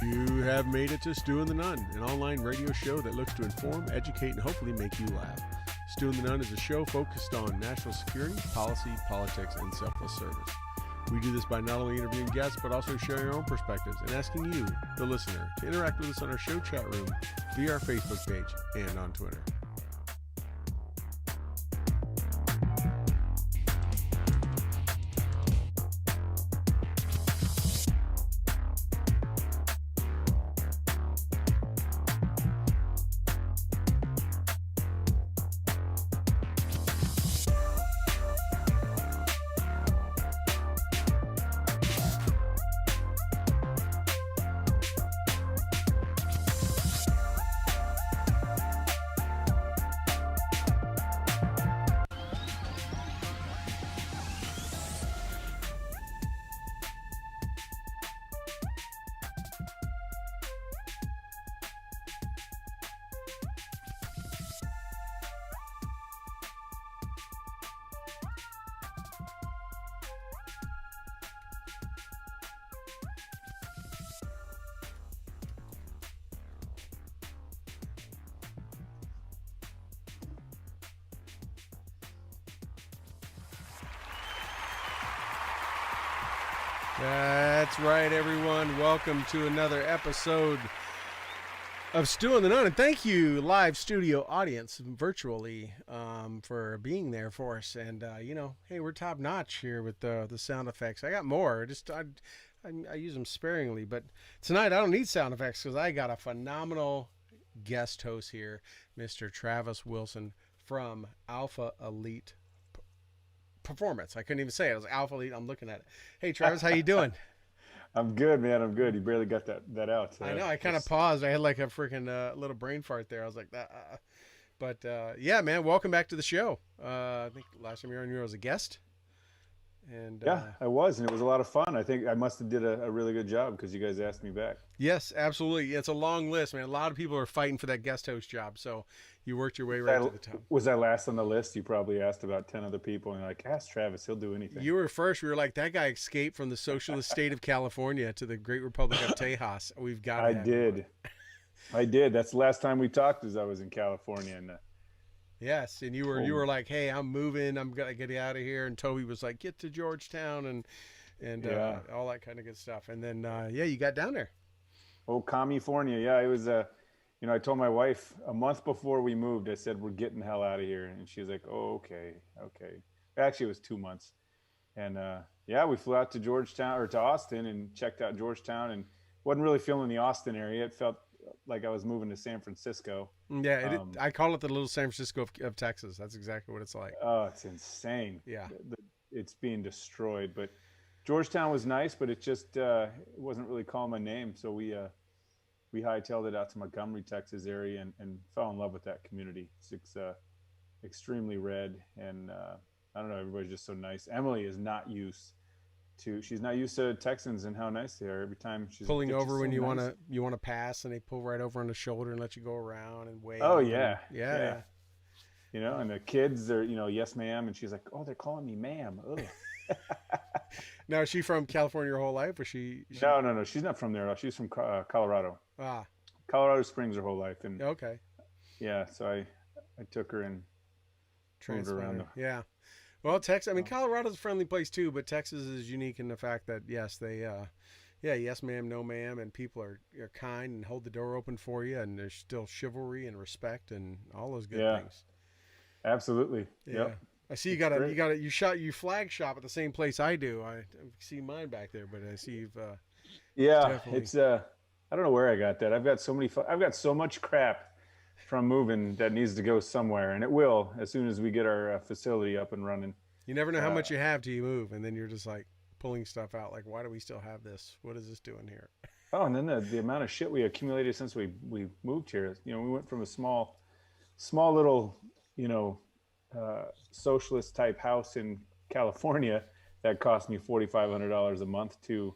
You have made it to Stu and the Nunn, an online radio show that looks to inform, educate, and hopefully make you laugh. Stu and the Nunn is a show focused on national security, policy, politics, and selfless service. We do this by not only interviewing guests, but also sharing our own perspectives and asking you, the listener, to interact with us on our show chat room, via our Facebook page, and on Twitter. That's right, everyone. Welcome to another episode of Stu and the Nunn. And thank you, live studio audience, virtually, for being there for us. And, hey, we're top notch here with the sound effects. I got more. I use them sparingly. But tonight I don't need sound effects because I got a phenomenal guest host here, Mr. Travis Wilson from Alpha Elite Performance. I couldn't even say it. It was Alpha Elite. I'm looking at it. Hey, Travis, how you doing? I'm good, man. I'm good. You barely got that out. I know. I kind of paused. I had like a freaking little brain fart there. I was like, that. But yeah, man. Welcome back to the show. I think last time you were on here was a guest. And yeah, I was, and it was a lot of fun. I think I must have did a really good job because you guys asked me back. Yes, absolutely. It's a long list, man. A lot of people are fighting for that guest host job, so you worked your way right to the top. Was I last on the list? You probably asked about 10 other people, and you're like, ask Travis, he'll do anything. You were first. We were like, that guy escaped from the socialist state of California to the great Republic of Tejas. We've got. I did. That's the last time we talked. As I was in California, and. Yes, and you were like, "Hey, I'm moving. I'm gonna get out of here." And Toby was like, "Get to Georgetown," and all that kind of good stuff. And then you got down there. Oh, California, yeah. It was I told my wife a month before we moved. I said, "We're getting the hell out of here," and she's like, "Oh, okay." Actually, it was 2 months, and we flew out to Georgetown or to Austin and checked out Georgetown, and wasn't really feeling the Austin area. It felt like I was moving to San Francisco. Yeah, I call it the little San Francisco of Texas. That's exactly what it's like. Oh, it's insane. Yeah. It's being destroyed. But Georgetown was nice, but it just it wasn't really calling my name. So we hightailed it out to Montgomery, Texas area and fell in love with that community. It's extremely red, and I don't know, everybody's just so nice. Emily is not used to Texans and how nice they are. Every time she's pulling over when you want to pass, and they pull right over on the shoulder and let you go around and wave. Oh yeah. Yeah. And the kids, they're yes ma'am, and she's like, oh, they're calling me ma'am. Now, is she from California her whole life, or she? No, she's not from there. She's from Colorado. Colorado Springs her whole life, and okay. Yeah, so I took her and moved around. Yeah. Well, Texas, Colorado's a friendly place too, but Texas is unique in the fact that, yes, they, yes, ma'am, no, ma'am, and people are kind and hold the door open for you, and there's still chivalry and respect and all those good things. Absolutely. Yeah. Yep. I see you flag shop at the same place I do. I see mine back there, but I see you've. It's I don't know where I got that. I've got so much crap from moving that needs to go somewhere, and it will as soon as we get our facility up and running. You never know how much you have till you move, and then you're just like pulling stuff out. Like, why do we still have this? What is this doing here? Oh, and then the amount of shit we accumulated since we moved here. We went from a small little socialist type house in California that cost me $4,500 a month to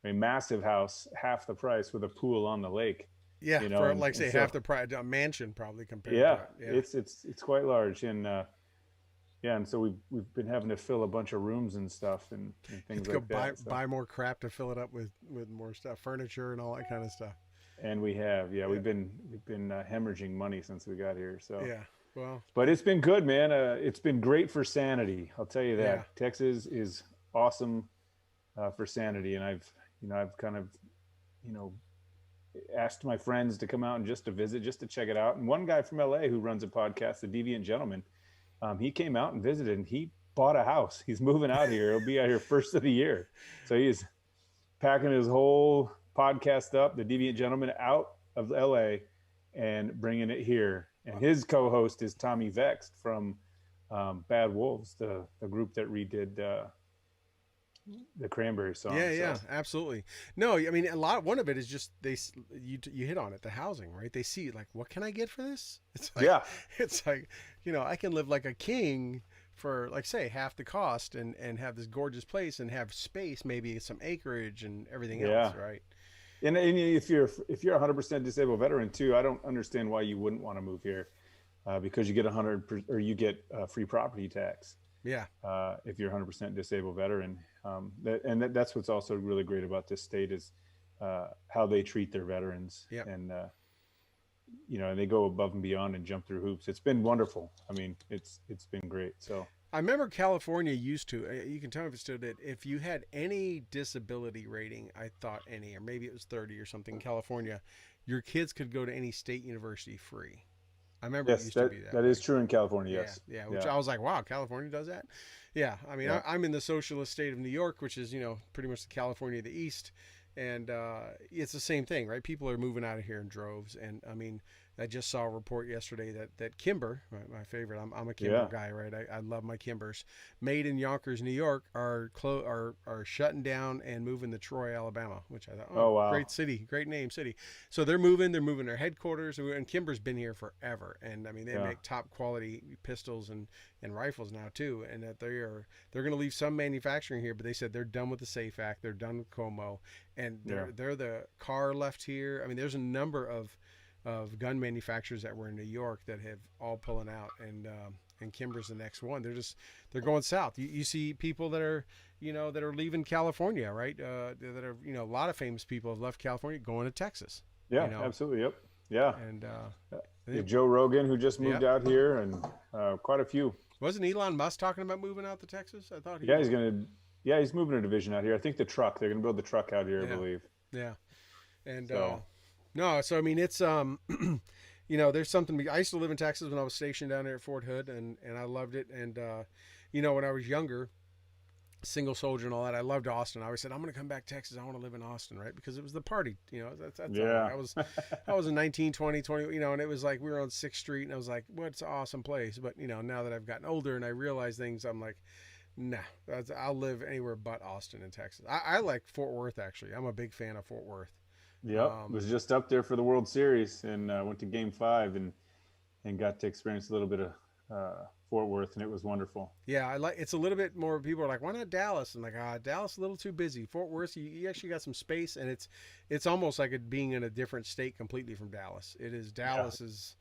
a massive house, half the price, with a pool on the lake. Yeah, for half the price, a mansion probably compared. Yeah, to that. Yeah, it's quite large, and Yeah, and so we've been having to fill a bunch of rooms and stuff and You have things to go like that. So buy more crap to fill it up with more stuff, furniture and all that kind of stuff. and we have, yeah, Yeah, we've been hemorrhaging money since we got here. So, yeah. Well, but it's been good, man. It's been great for sanity. I'll tell you yeah. that. Texas is awesome for sanity, and I've kind of, you know, asked my friends to come out and just to visit, just to check it out. And one guy from LA who runs a podcast, The Deviant Gentleman, he came out and visited, and he bought a house. He's moving out here. He'll be out here first of the year. So he's packing his whole podcast up, The Deviant Gentleman, out of LA and bringing it here. And his co-host is Tommy Vext from Bad Wolves, the group that redid the Cranberry song. Yeah, So, yeah, absolutely. No, I mean one of it is just you hit on it, the housing, right? They see like, what can I get for this? It's like yeah, it's like, I can live like a king for like say half the cost and have this gorgeous place and have space, maybe some acreage and everything else, right? and if you're 100% disabled veteran too, I don't understand why you wouldn't want to move here, because you get 100 or you get free property tax. Yeah. If you're 100% disabled veteran, that's what's also really great about this state is how they treat their veterans. Yeah. And and they go above and beyond and jump through hoops. It's been wonderful. I mean, it's been great. So I remember California used to, you can tell me if it still did, if you had any disability rating, I thought any, or maybe it was 30 or something in California, your kids could go to any state university free. I remember it used to be that. That is true in California. Yes. Yeah. Which I was like, wow, California does that. Yeah. I mean, Yeah. I'm in the socialist state of New York, which is, pretty much the California of the East. And it's the same thing, right? People are moving out of here in droves. And I mean, I just saw a report yesterday that Kimber, my favorite, I'm a Kimber guy, right? I love my Kimbers. Made in Yonkers, New York, are shutting down and moving to Troy, Alabama, which I thought, Oh, wow. great city, great name city. So they're moving their headquarters, and Kimber's been here forever. And I mean, they make top quality pistols and rifles now too. And that they're going to leave some manufacturing here, but they said they're done with the SAFE Act, they're done with Como, and they're the car left here. I mean, there's a number of gun manufacturers that were in New York that have all pulling out, and Kimber's the next one. They're going south. You see people that are leaving California, right? That are a lot of famous people have left California going to Texas. Yeah, absolutely. Yep. Yeah. And Joe Rogan, who just moved out here, and quite a few. Wasn't Elon Musk talking about moving out to Texas? I thought he's moving a division out here. I think they're going to build the truck out here, I believe. Yeah. And no, so I mean, it's there's something. I used to live in Texas when I was stationed down there at Fort Hood, and I loved it. And when I was younger, single soldier and all that, I loved Austin. I always said, I'm going to come back to Texas. I want to live in Austin, right? Because it was the party. That's yeah. I was in 19, 20, and it was like we were on 6th Street, and I was like, what's an awesome place. But now that I've gotten older and I realize things, I'm like, nah, I'll live anywhere but Austin in Texas. I like Fort Worth, actually. I'm a big fan of Fort Worth. Yep, was just up there for the World Series and went to Game 5 and got to experience a little bit of Fort Worth, and it was wonderful. Yeah, it's a little bit more. People are like, why not Dallas? And like, Dallas a little too busy. Fort Worth, you actually got some space, and it's almost like it being in a different state completely from Dallas. It is Dallas is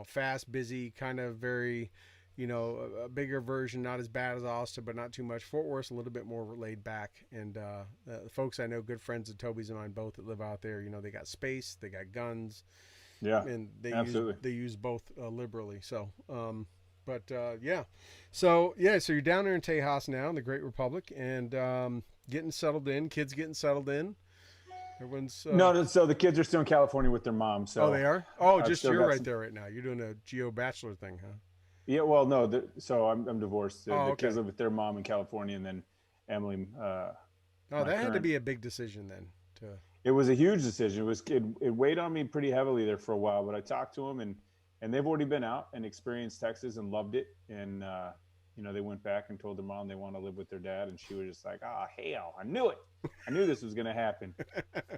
fast, busy, kind of very. A bigger version, not as bad as Austin, but not too much. Fort Worth's a little bit more laid back. And the folks I know, good friends of Toby's and mine both that live out there, they got space, they got guns. Yeah, and absolutely. They use both liberally. So, So you're down there in Tejas now in the Great Republic and getting settled in, kids getting settled in. Everyone's no, so the kids are still in California with their mom. So they are? Oh, just you're right there right now. You're doing a Geo Bachelor thing, huh? Yeah, well, no. So I'm divorced. The okay. kids live with their mom in California, and then Emily. That had to be a big decision then. It was a huge decision. It weighed on me pretty heavily there for a while, but I talked to them, and they've already been out and experienced Texas and loved it. And they went back and told their mom they want to live with their dad, and she was just like, hell, I knew it. I knew this was going to happen.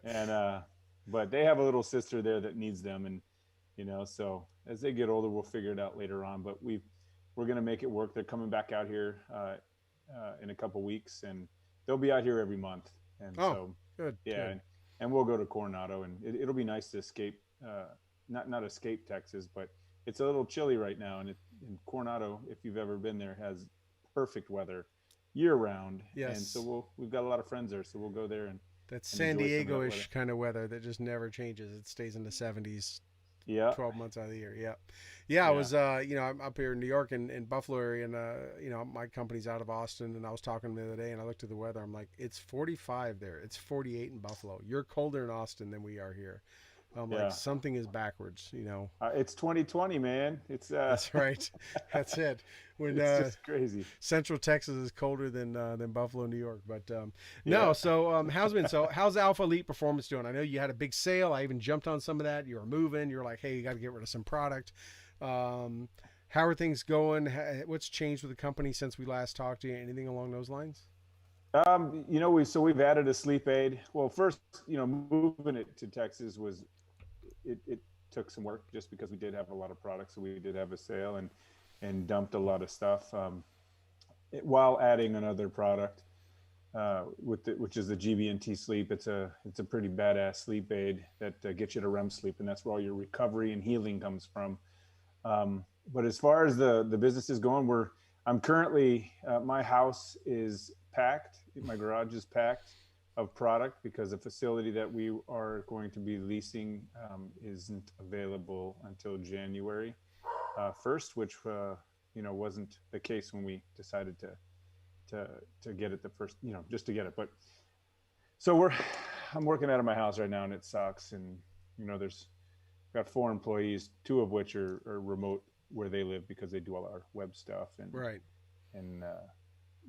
And but they have a little sister there that needs them, and so as they get older, we'll figure it out later on. But we're going to make it work. They're coming back out here in a couple weeks, and they'll be out here every month. And so good. Yeah, good. And we'll go to Coronado, and it'll be nice to escape, not escape Texas, but it's a little chilly right now, and in Coronado, if you've ever been there, has perfect weather year round. Yes. And so we've got a lot of friends there, so we'll go there That's and San enjoy some of that Diego-ish kind of weather that just never changes. It stays in the 70s. Yeah. 12 months out of the year. Yeah. Yeah. I was, I'm up here in New York and Buffalo area, and, my company's out of Austin, and I was talking the other day, and I looked at the weather. I'm like, it's 45 there. It's 48 in Buffalo. You're colder in Austin than we are here. I'm like, something is backwards, It's 2020, man. It's That's right. That's it. When it's just crazy. Central Texas is colder than Buffalo, New York. But no. So how's Alpha Elite Performance doing? I know you had a big sale. I even jumped on some of that. You were moving. You're like, hey, you got to get rid of some product. How are things going? What's changed with the company since we last talked to you? Anything along those lines? We've added a sleep aid. Well, first, moving it to Texas was. It took some work just because we did have a lot of products. So we did have a sale and dumped a lot of stuff while adding another product which is the GB&T Sleep. It's a pretty badass sleep aid that gets you to REM sleep, and that's where all your recovery and healing comes from. But as far as the business is going, I'm currently my house is packed. My garage is packed of product because the facility that we are going to be leasing isn't available until January 1st, which wasn't the case when we decided to get it the first, just to get it. But so I'm working out of my house right now, and it sucks. And there's got 4 employees, 2 of which are remote where they live because they do all our web stuff and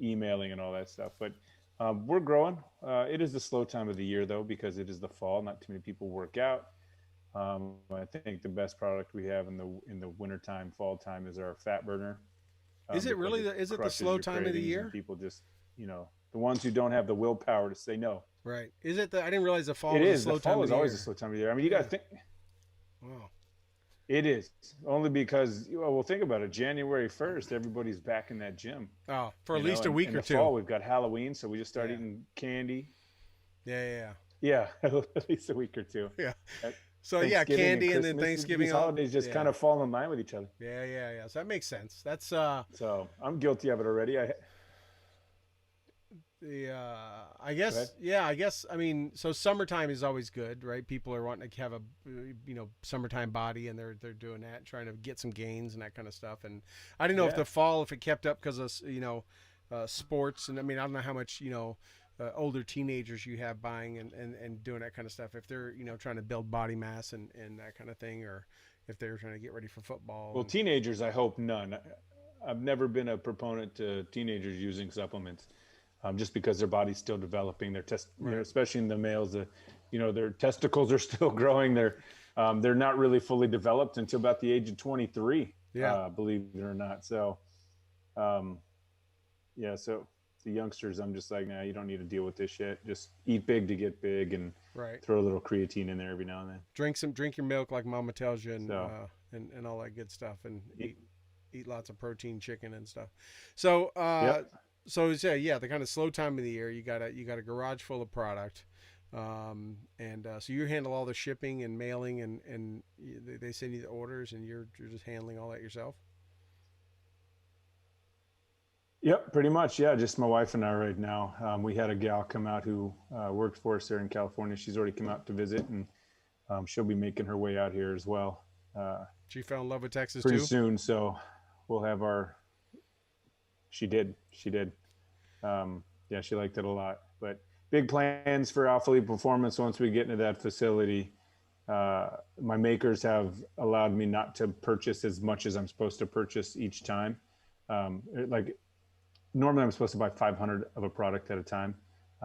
emailing and all that stuff. But we're growing. It is the slow time of the year, though, because it is the fall. Not too many people work out. I think the best product we have in the wintertime, fall time is our fat burner. Is it really? Is it the slow time of the year? People just, the ones who don't have the willpower to say no. Right. Is it? I didn't realize the fall. It was is. The slow The fall time is of the always year. the slow time of the year. I mean, you got to think. Wow. It is only because, well, think about it. January 1st, everybody's back in that gym. Oh, for at least a week or two. In the fall, we've got Halloween, so we just start eating candy. Yeah. At least a week or two. Yeah. So candy and then Thanksgiving. These holidays just kind of fall in line with each other. Yeah. So that makes sense. That's So I'm guilty of it already. I guess. I mean, so summertime is always good, right? People are wanting to have a, summertime body, and they're doing that, trying to get some gains and that kind of stuff. And I didn't know if the fall, if it kept up because of, sports. And I mean, I don't know how much, older teenagers you have buying and doing that kind of stuff. If they're, trying to build body mass and that kind of thing, or if they're trying to get ready for football. Well, teenagers, I hope none. I've never been a proponent to teenagers using supplements. Just because their body's still developing, especially in the males, their testicles are still growing. They're not really fully developed until about the age of 23. Believe it or not. So, so the youngsters, I'm just like, nah, you don't need to deal with this shit. Just eat big to get big, and throw a little creatine in there every now and then. Drink your milk like Mama tells you, and all that good stuff, and eat lots of protein, chicken and stuff. So. So the kind of slow time of the year, you got a garage full of product, so you handle all the shipping and mailing, and they send you the orders, and you're just handling all that yourself. Yep, pretty much. Yeah, just my wife and I right now. We had a gal come out who worked for us there in California. She's already come out to visit, and she'll be making her way out here as well. She fell in love with Texas pretty too? soon, so we'll have our. She did. She liked it a lot. But big plans for Alpha Elite Performance once we get into that facility. My makers have allowed me not to purchase as much as I'm supposed to purchase each time. Normally I'm supposed to buy 500 of a product at a time.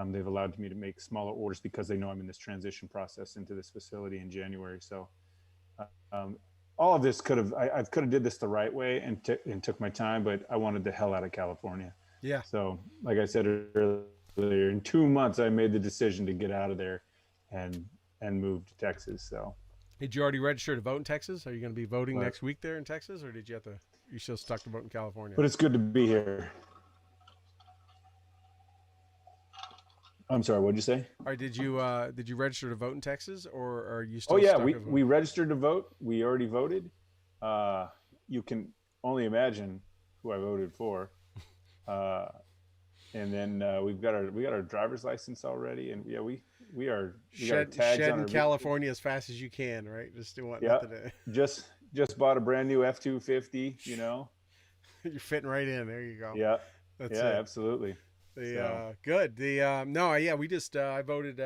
They've allowed me to make smaller orders because they know I'm in this transition process into this facility in January. So all of this I could have did this the right way and took my time, but I wanted the hell out of California. Yeah. So like I said earlier, in 2 months, I made the decision to get out of there and move to Texas. So. Did you already register to vote in Texas? Are you going to be voting next week there in Texas, or you still stuck to vote in California? But it's good to be here. I'm sorry, what'd you say? Or did you register to vote in Texas, or are you still? Oh yeah, we registered to vote. We already voted. You can only imagine who I voted for. Uh, and then we got our driver's license already, and yeah, we got our tags Shed on in our California as fast as you can, right? Just do want yeah. nothing to. Just bought a brand new F-250. You know. You're fitting right in. There you go. Yeah. That's Yeah. it. Absolutely. The So good. The no, yeah, we just I voted.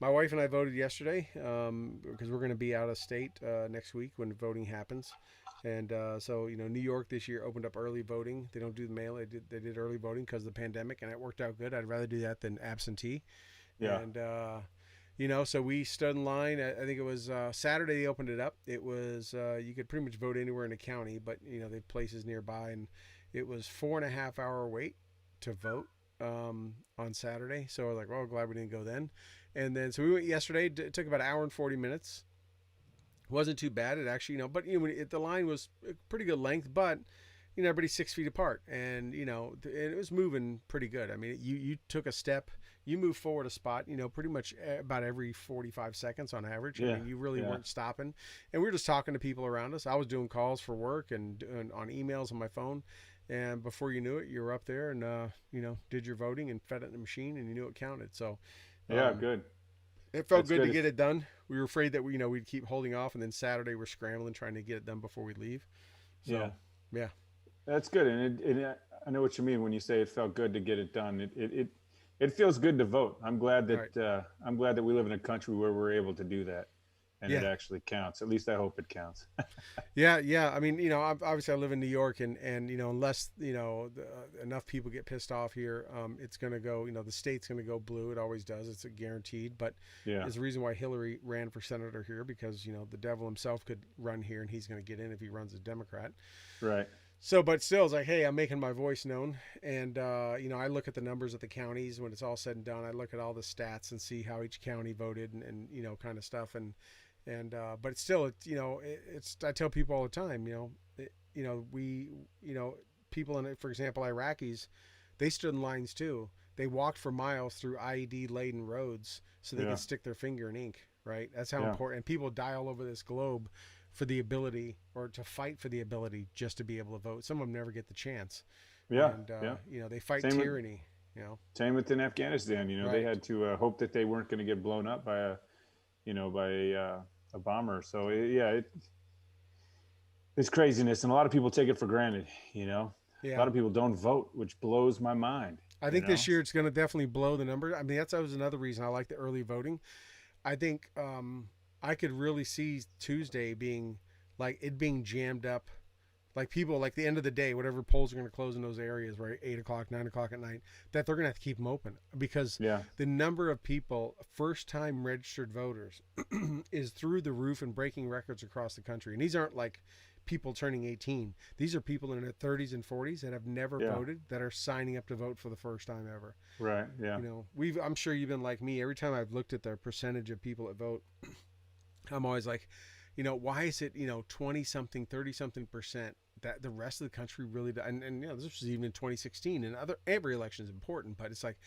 My wife and I voted yesterday because we're going to be out of state next week when voting happens. And so, New York this year opened up early voting. They don't do the mail. They did early voting because of the pandemic, and it worked out good. I'd rather do that than absentee. yeah. And, so we stood in line. I think it was Saturday they opened it up. It was, you could pretty much vote anywhere in the county, but, they have places nearby. And it was 4.5 hour wait to vote on Saturday. So I was like, well, glad we didn't go then. And then, so we went yesterday. It took about an hour and 40 minutes. Wasn't too bad. It actually, but the line was a pretty good length, but everybody's 6 feet apart, and it was moving pretty good. I mean, you took a step, you moved forward a spot, pretty much about every 45 seconds on average. Yeah. I mean, you really weren't stopping, and we were just talking to people around us. I was doing calls for work and on emails on my phone, and before you knew it, you were up there and did your voting and fed it in the machine, and you knew it counted. So Yeah. Good. it felt That's good to good. get it done. We were afraid that we'd keep holding off, and then Saturday we're scrambling trying to get it done before we leave. So, yeah. That's good, and I know what you mean when you say it felt good to get it done. It feels good to vote. I'm glad that we live in a country where we're able to do that, and it actually counts. At least I hope it counts. Yeah. I mean, obviously I live in New York, and unless enough people get pissed off here, it's going to go. The state's going to go blue. It always does. It's a guaranteed. But there's a reason why Hillary ran for senator here, because the devil himself could run here, and he's going to get in if he runs as Democrat. Right. So, but still, it's like, hey, I'm making my voice known. And, I look at the numbers of the counties when it's all said and done. I look at all the stats and see how each county voted and kind of stuff. But it's still, I tell people all the time, people for example, Iraqis, they stood in lines too. They walked for miles through IED laden roads so they could stick their finger in ink, right? That's how important. And people die all over this globe for the ability, or to fight for the ability just to be able to vote. Some of them never get the chance. Yeah. And they fight Same tyranny. Same within Afghanistan. Right. They had to hope that they weren't going to get blown up by a bomber. So it's craziness, and a lot of people take it for granted. A lot of people don't vote, which blows my mind. I think this year it's going to definitely blow the number. I mean, that was another reason I like the early voting. I think I could really see Tuesday being being jammed up. Like people, like the end of the day, whatever polls are going to close in those areas, right, 8 o'clock, 9 o'clock at night, that they're going to have to keep them open, because the number of people, first-time registered voters, is through the roof and breaking records across the country. And these aren't like people turning 18. These are people in their 30s and 40s that have never voted, that are signing up to vote for the first time ever. Right. Yeah. I'm sure you've been like me. Every time I've looked at the percentage of people that vote, I'm always like, why is it 20-something, 30-something percent that the rest of the country really does? And this was even in 2016, and every election is important, but it's like,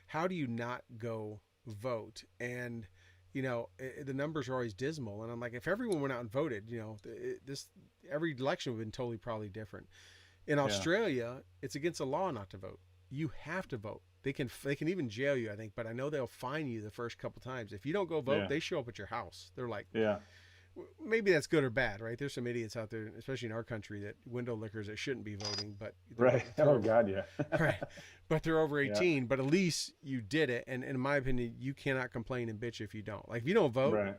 how do you not go vote? And the numbers are always dismal, and I'm like, if everyone went out and voted, every election would have been probably different. In Australia, it's against the law not to vote. You have to vote. They can even jail you, I think, but I know they'll fine you the first couple times if you don't go vote. They show up at your house. They're like, maybe that's good or bad, right? There's some idiots out there, especially in our country, that window lickers that shouldn't be voting, but Oh God, yeah. Right, but they're over 18. But at least you did it, and in my opinion, you cannot complain and bitch if you don't. Like, if you don't vote,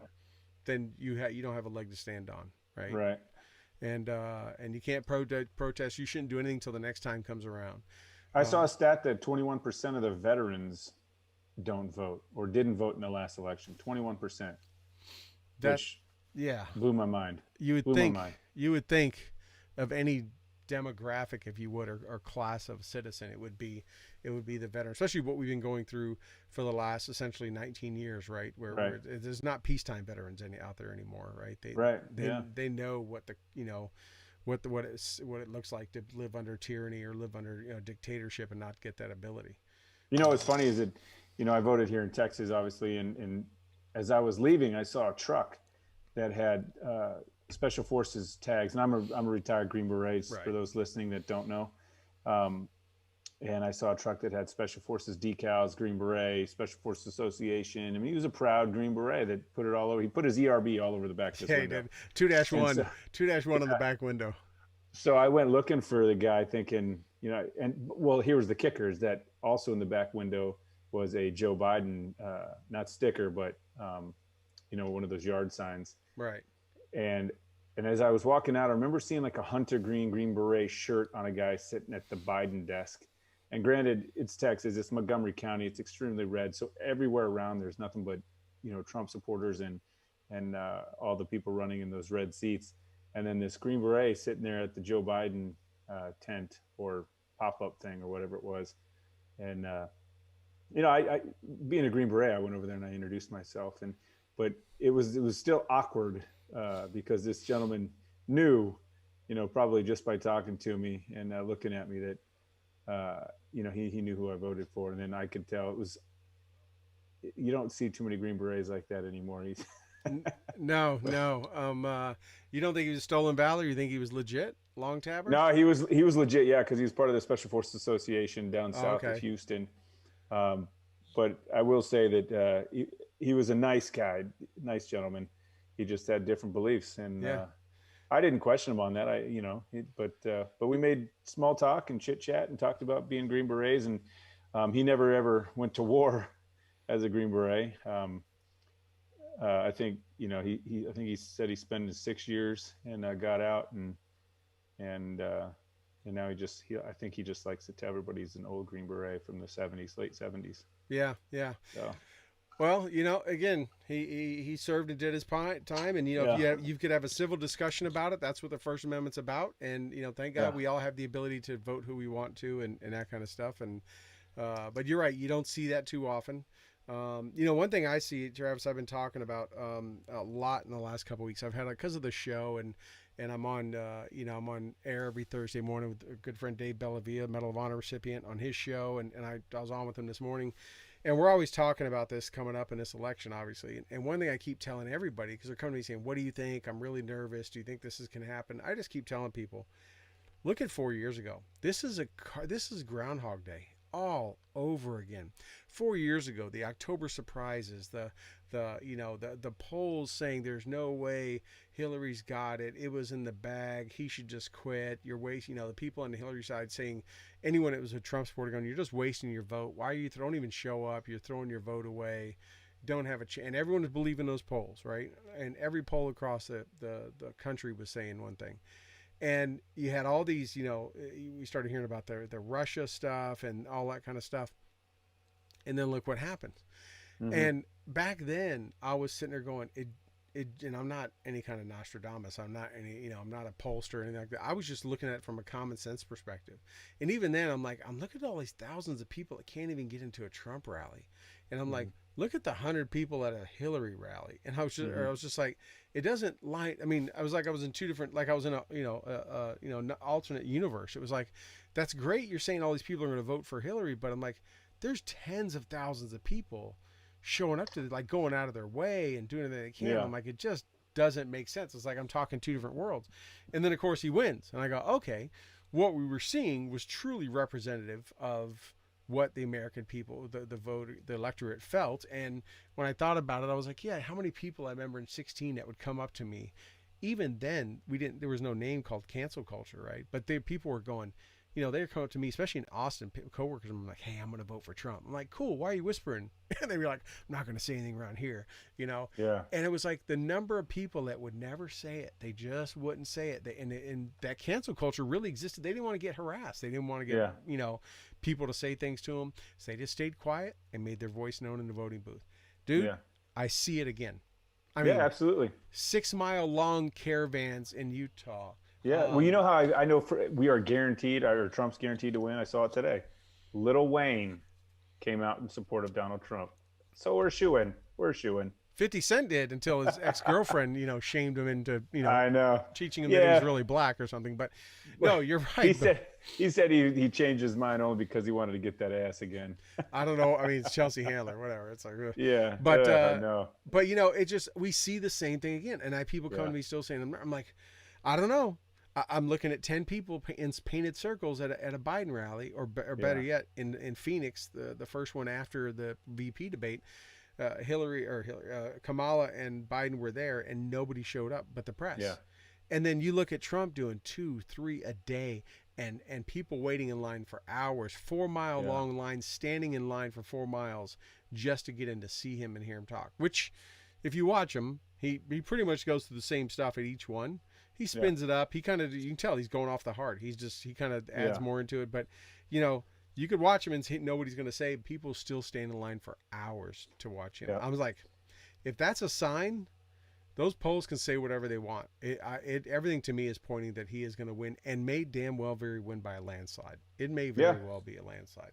then you don't have a leg to stand on, right? Right. And you can't protest. You shouldn't do anything until the next time comes around. I saw a stat that 21% of the veterans don't vote or didn't vote in the last election. 21%. Which blew my mind. You would think of any demographic, if you would, or class of citizen, it would be the veteran, especially what we've been going through for the last essentially 19 years, right? Where there's not peacetime veterans out there anymore, right? They know what what it looks like to live under tyranny or live under dictatorship and not get that ability. What's funny is that I voted here in Texas, obviously, and as I was leaving, I saw a truck that had Special Forces tags, and I'm a retired Green Beret Right. for those listening that don't know. Um, and I saw a truck that had Special Forces decals, Green Beret, Special Forces Association. I mean, he was a proud Green Beret that put it all over. He put his ERB all over the back of his Yeah, he window. did. 2-1, So, 2-1 on the back window. so I went looking for the guy, thinking, and well, here was the kicker: is that also in the back window was a Joe Biden, not sticker, but one of those yard signs. Right. And as I was walking out, I remember seeing like a hunter Green Beret shirt on a guy sitting at the Biden desk. And granted, it's Texas, it's Montgomery County, it's extremely red. So everywhere around, there's nothing but, Trump supporters and all the people running in those red seats. And then this Green Beret sitting there at the Joe Biden tent or pop-up thing or whatever it was. And, I being a Green Beret, I went over there and I introduced myself. But it was still awkward because this gentleman knew, probably just by talking to me and looking at me that, he knew who I voted for. And then I could tell you don't see too many Green Berets like that anymore. No. You don't think he was stolen valor? You think he was legit? Long tabber? No, he was legit. Yeah. Cause he was part of the Special Forces Association down south of Houston. But I will say that he was a nice guy, nice gentleman. He just had different beliefs, and I didn't question him on that. But we made small talk and chit chat and talked about being Green Berets, and he never ever went to war as a Green Beret. I think he said he spent 6 years and got out, and now I think he just likes to tell everybody he's an old Green Beret from the late 70s. Yeah. So. Well, again, he served and did his time, and if you could have a civil discussion about it, that's what the First Amendment's about. And thank God we all have the ability to vote who we want to, and that kind of stuff. And but you're right, you don't see that too often. One thing I see, Travis, I've been talking about a lot in the last couple of weeks. I've had because of the show, and I'm on I'm on air every Thursday morning with a good friend Dave Bellavia, Medal of Honor recipient, on his show, and I was on with him this morning. And we're always talking about this coming up in this election, obviously. And one thing I keep telling everybody, because they're coming to me saying, what do you think? I'm really nervous. Do you think this can happen? I just keep telling people, look at 4 years ago. This is Groundhog Day all over again. 4 years ago, the October surprises, the polls saying there's no way Hillary's got it. It was in the bag. He should just quit. You're wasting, the people on the Hillary side saying anyone that was a Trump supporter going, you're just wasting your vote. Why are you don't even show up? You're throwing your vote away. Don't have a chance. And everyone was believing those polls, right? And every poll across the country was saying one thing. And you had all these, we started hearing about the Russia stuff and all that kind of stuff. And then look what happened. Mm-hmm. And back then I was sitting there going, and I'm not any kind of Nostradamus. I'm not I'm not a pollster or anything like that. I was just looking at it from a common sense perspective. And even then I'm looking at all these thousands of people that can't even get into a Trump rally. And I'm like, look at the 100 people at a Hillary rally. And I was just like, it doesn't lie. I mean, I was in two different, I was in a, alternate universe. It was like, that's great. You're saying all these people are going to vote for Hillary, but I'm like, there's tens of thousands of people showing up to going out of their way and doing everything they can. Yeah. I'm like, it just doesn't make sense. It's like I'm talking two different worlds. And then of course he wins, and I go, okay, what we were seeing was truly representative of what the American people, the electorate felt. And when I thought about it, I was like, yeah, how many people I remember in 16 that would come up to me. Even then there was no name called cancel culture, right? But people were going, they'd come up to me, especially in Austin, coworkers, and I'm like, hey, I'm going to vote for Trump. I'm like, cool, why are you whispering? And they'd be like, I'm not going to say anything around here, Yeah. And it was like the number of people that would never say it. They just wouldn't say it. And that cancel culture really existed. They didn't want to get harassed. They didn't want to get, people to say things to them. So they just stayed quiet and made their voice known in the voting booth. Dude, I see it again. I mean, absolutely. 6 mile long caravans in Utah. Yeah, well, how I know we are guaranteed, or Trump's guaranteed to win. I saw it today. Lil Wayne came out in support of Donald Trump. So we're shoo-in. 50 Cent did until his ex-girlfriend, shamed him into, I know. teaching him that he was really black or something. But no, you're right. He said he changed his mind only because he wanted to get that ass again. I don't know. I mean, it's Chelsea Handler, whatever. It's like, ugh. Yeah. But no. But it just, we see the same thing again, and people come to me still saying, I'm like, I don't know. I'm looking at 10 people in painted circles at a Biden rally, or better yet, in Phoenix, the first one after the VP debate. Kamala and Biden were there, and nobody showed up but the press. Yeah. And then you look at Trump doing 2, 3 a day, and people waiting in line for hours, 4-mile long lines, standing in line for 4 miles just to get in to see him and hear him talk. Which, if you watch him, he pretty much goes through the same stuff at each one. He spins it up. He kind of, you can tell he's going off the heart. He kind of adds more into it. But, you could watch him and know what he's going to say. People still stand in line for hours to watch him. Yeah. I was like, if that's a sign, those polls can say whatever they want. Everything to me is pointing that he is going to win, and may damn well win by a landslide. It may very well be a landslide.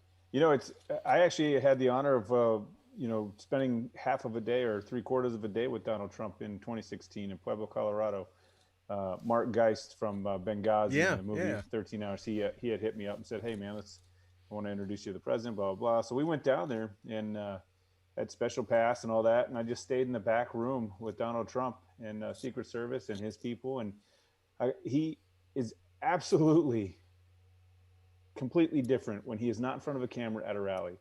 I actually had the honor of, spending half of a day or 3/4 of a day with Donald Trump in 2016 in Pueblo, Colorado. Mark Geist from Benghazi in the movie 13 Hours, he had hit me up and said, hey man, I want to introduce you to the president, blah, blah, blah. So we went down there and had special pass and all that. And I just stayed in the back room with Donald Trump and Secret Service and his people. And he is absolutely completely different when he is not in front of a camera at a rally.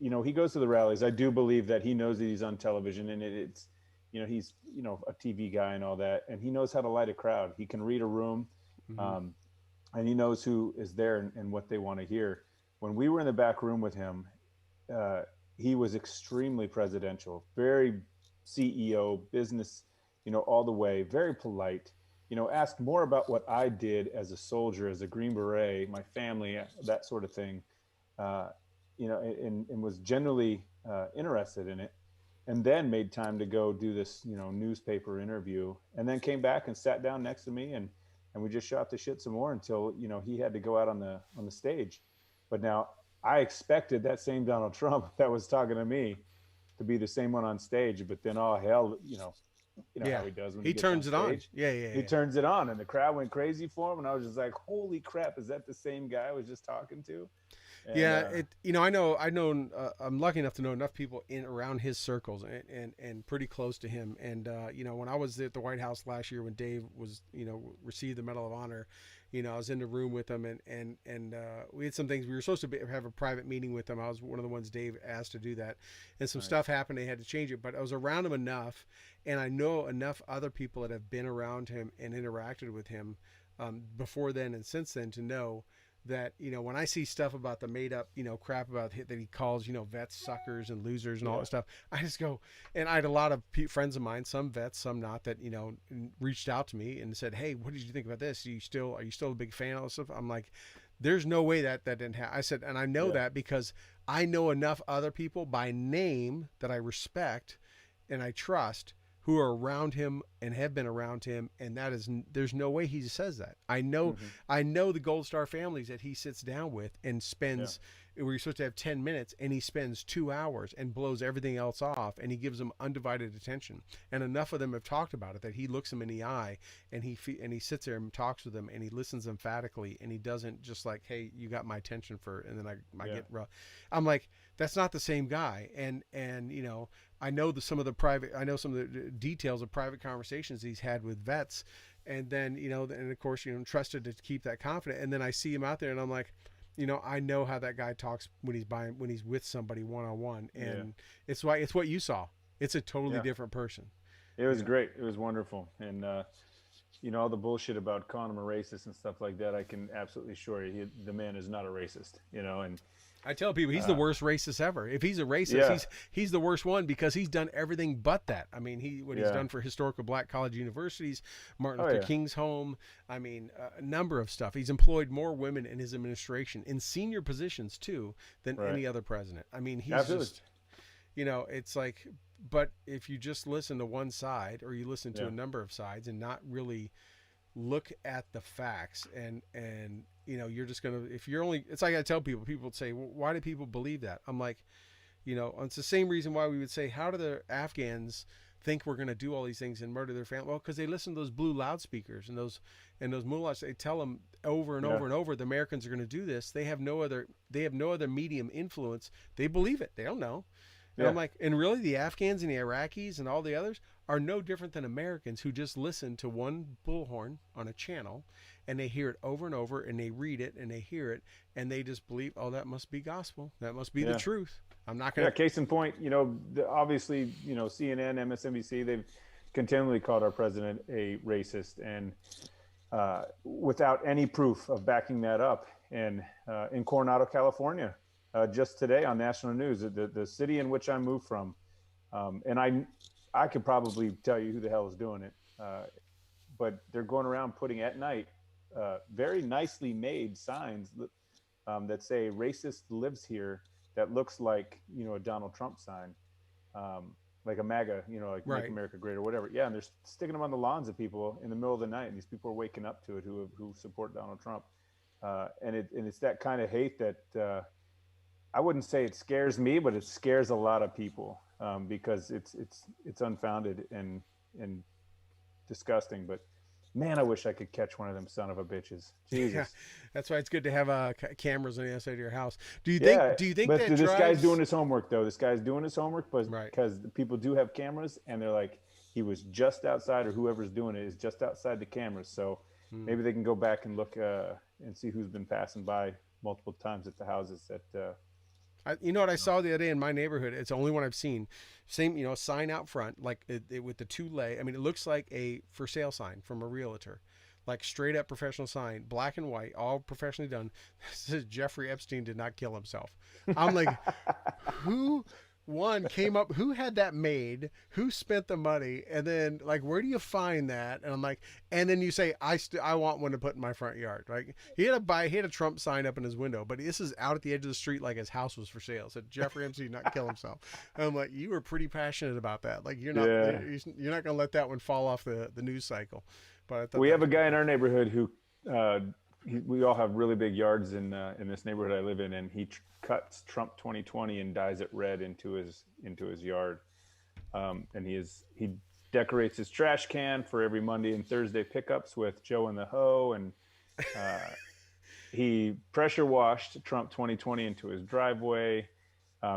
He goes to the rallies. I do believe that he knows that he's on television, and it's, he's, a TV guy and all that. And he knows how to light a crowd. He can read a room. Mm-hmm. And he knows who is there and what they want to hear. When we were in the back room with him, he was extremely presidential, very CEO, business, all the way, very polite, asked more about what I did as a soldier, as a Green Beret, my family, that sort of thing, and was generally interested in it. And then made time to go do this, newspaper interview, and then came back and sat down next to me, and we just shot the shit some more until, he had to go out on the stage. But now I expected that same Donald Trump that was talking to me to be the same one on stage, but then all hell, how he does when he turns it on. He turns it on, and the crowd went crazy for him. And I was just like, holy crap, is that the same guy I was just talking to? And, I know, I'm lucky enough to know enough people around his circles and pretty close to him. And, when I was at the White House last year, when Dave was, received the Medal of Honor, I was in the room with him, and we had some things. We were supposed to have a private meeting with him. I was one of the ones Dave asked to do that, and some stuff happened. They had to change it, but I was around him enough, and I know enough other people that have been around him and interacted with him before then and since then to know that, when I see stuff about the made up, crap about that he calls, vets suckers and losers and all that stuff, I just go, and I had a lot of friends of mine, some vets, some not, that, reached out to me and said, hey, what did you think about this? Are you still a big fan of this stuff? I'm like, there's no way that didn't happen. I said, and I know that because I know enough other people by name that I respect and I trust, who are around him and have been around him, and there's no way he says that. I know the Gold Star families that he sits down with and spends, where you're supposed to have 10 minutes, and he spends 2 hours and blows everything else off, and he gives them undivided attention. And enough of them have talked about it that he looks them in the eye, and he sits there and talks with them, and he listens emphatically, and he doesn't just like, hey, you got my attention and then I get rough. I'm like, that's not the same guy. And I know some of the details of private conversations he's had with vets, and then, and of course, trusted to keep that confident. And then I see him out there and I'm like, I know how that guy talks when he's with somebody one-on-one, and it's what you saw. It's a totally different person. It was great. It was wonderful. And, all the bullshit about calling him a racist and stuff like that, I can absolutely assure you, the man is not a racist, and I tell people he's the worst racist ever. If he's a racist, he's the worst one, because he's done everything but that. I mean, he's done for historical black college universities, Martin Luther King's home. I mean, a number of stuff. He's employed more women in his administration in senior positions too than any other president. I mean, he's just, it's like, but if you just listen to one side, or you listen to a number of sides and not really look at the facts, and you're just gonna, if you're only, it's like I tell people say, well, why do people believe that? I'm like, It's the same reason why we would say, how do the Afghans think we're going to do all these things and murder their family? Well, because they listen to those blue loudspeakers and those mullahs. They tell them over and over and over the Americans are going to do this. They have no other medium influence. They believe it. They don't know. And I'm like, and really, the Afghans and the Iraqis and all the others are no different than Americans who just listen to one bullhorn on a channel, and they hear it over and over, and they read it, and they hear it, and they just believe, oh, that must be gospel. That must be the truth. I'm not going to. Yeah, case in point, obviously, CNN, MSNBC, they've continually called our president a racist, and without any proof of backing that up. And in Coronado, California, just today on national news, the city in which I moved from, and I could probably tell you who the hell is doing it, but they're going around putting at night very nicely made signs that say "racist lives here." That looks like a Donald Trump sign, like a MAGA, like Right. Make America Great or whatever. Yeah, and they're sticking them on the lawns of people in the middle of the night, and these people are waking up to it who support Donald Trump, and it's that kind of hate that I wouldn't say it scares me, but it scares a lot of people because it's unfounded and disgusting. But man, I wish I could catch one of them son of a bitches. Jesus. Yeah, that's why it's good to have cameras on the outside of your house. Do you think but that this drives... guy's doing his homework though? This guy's doing his homework, but Right. because people do have cameras, and they're like, he was just outside, or whoever's doing it is just outside the cameras. So maybe they can go back and look and see who's been passing by multiple times at the houses that. You know what I saw the other day in my neighborhood? It's the only one I've seen. Same, sign out front, like with the two lay. I mean, it looks like a for sale sign from a realtor, like straight up professional sign, black and white, all professionally done. This says Jeffrey Epstein did not kill himself. I'm like, who came up? Who had that made? Who spent the money? And then where do you find that? And I'm like, and then you say, I want one to put in my front yard. Like he had a Trump sign up in his window, but this is out at the edge of the street, like his house was for sale. It said Jeffrey Epstein did not kill himself. And I'm like, you were pretty passionate about that. Like you're not going to let that one fall off the news cycle. But I thought we have a guy in our neighborhood who we all have really big yards in this neighborhood I live in, and he cuts Trump 2020 and dyes it red into his yard, and he decorates his trash can for every Monday and Thursday pickups with Joe and the Hoe, and he pressure washed Trump 2020 into his driveway.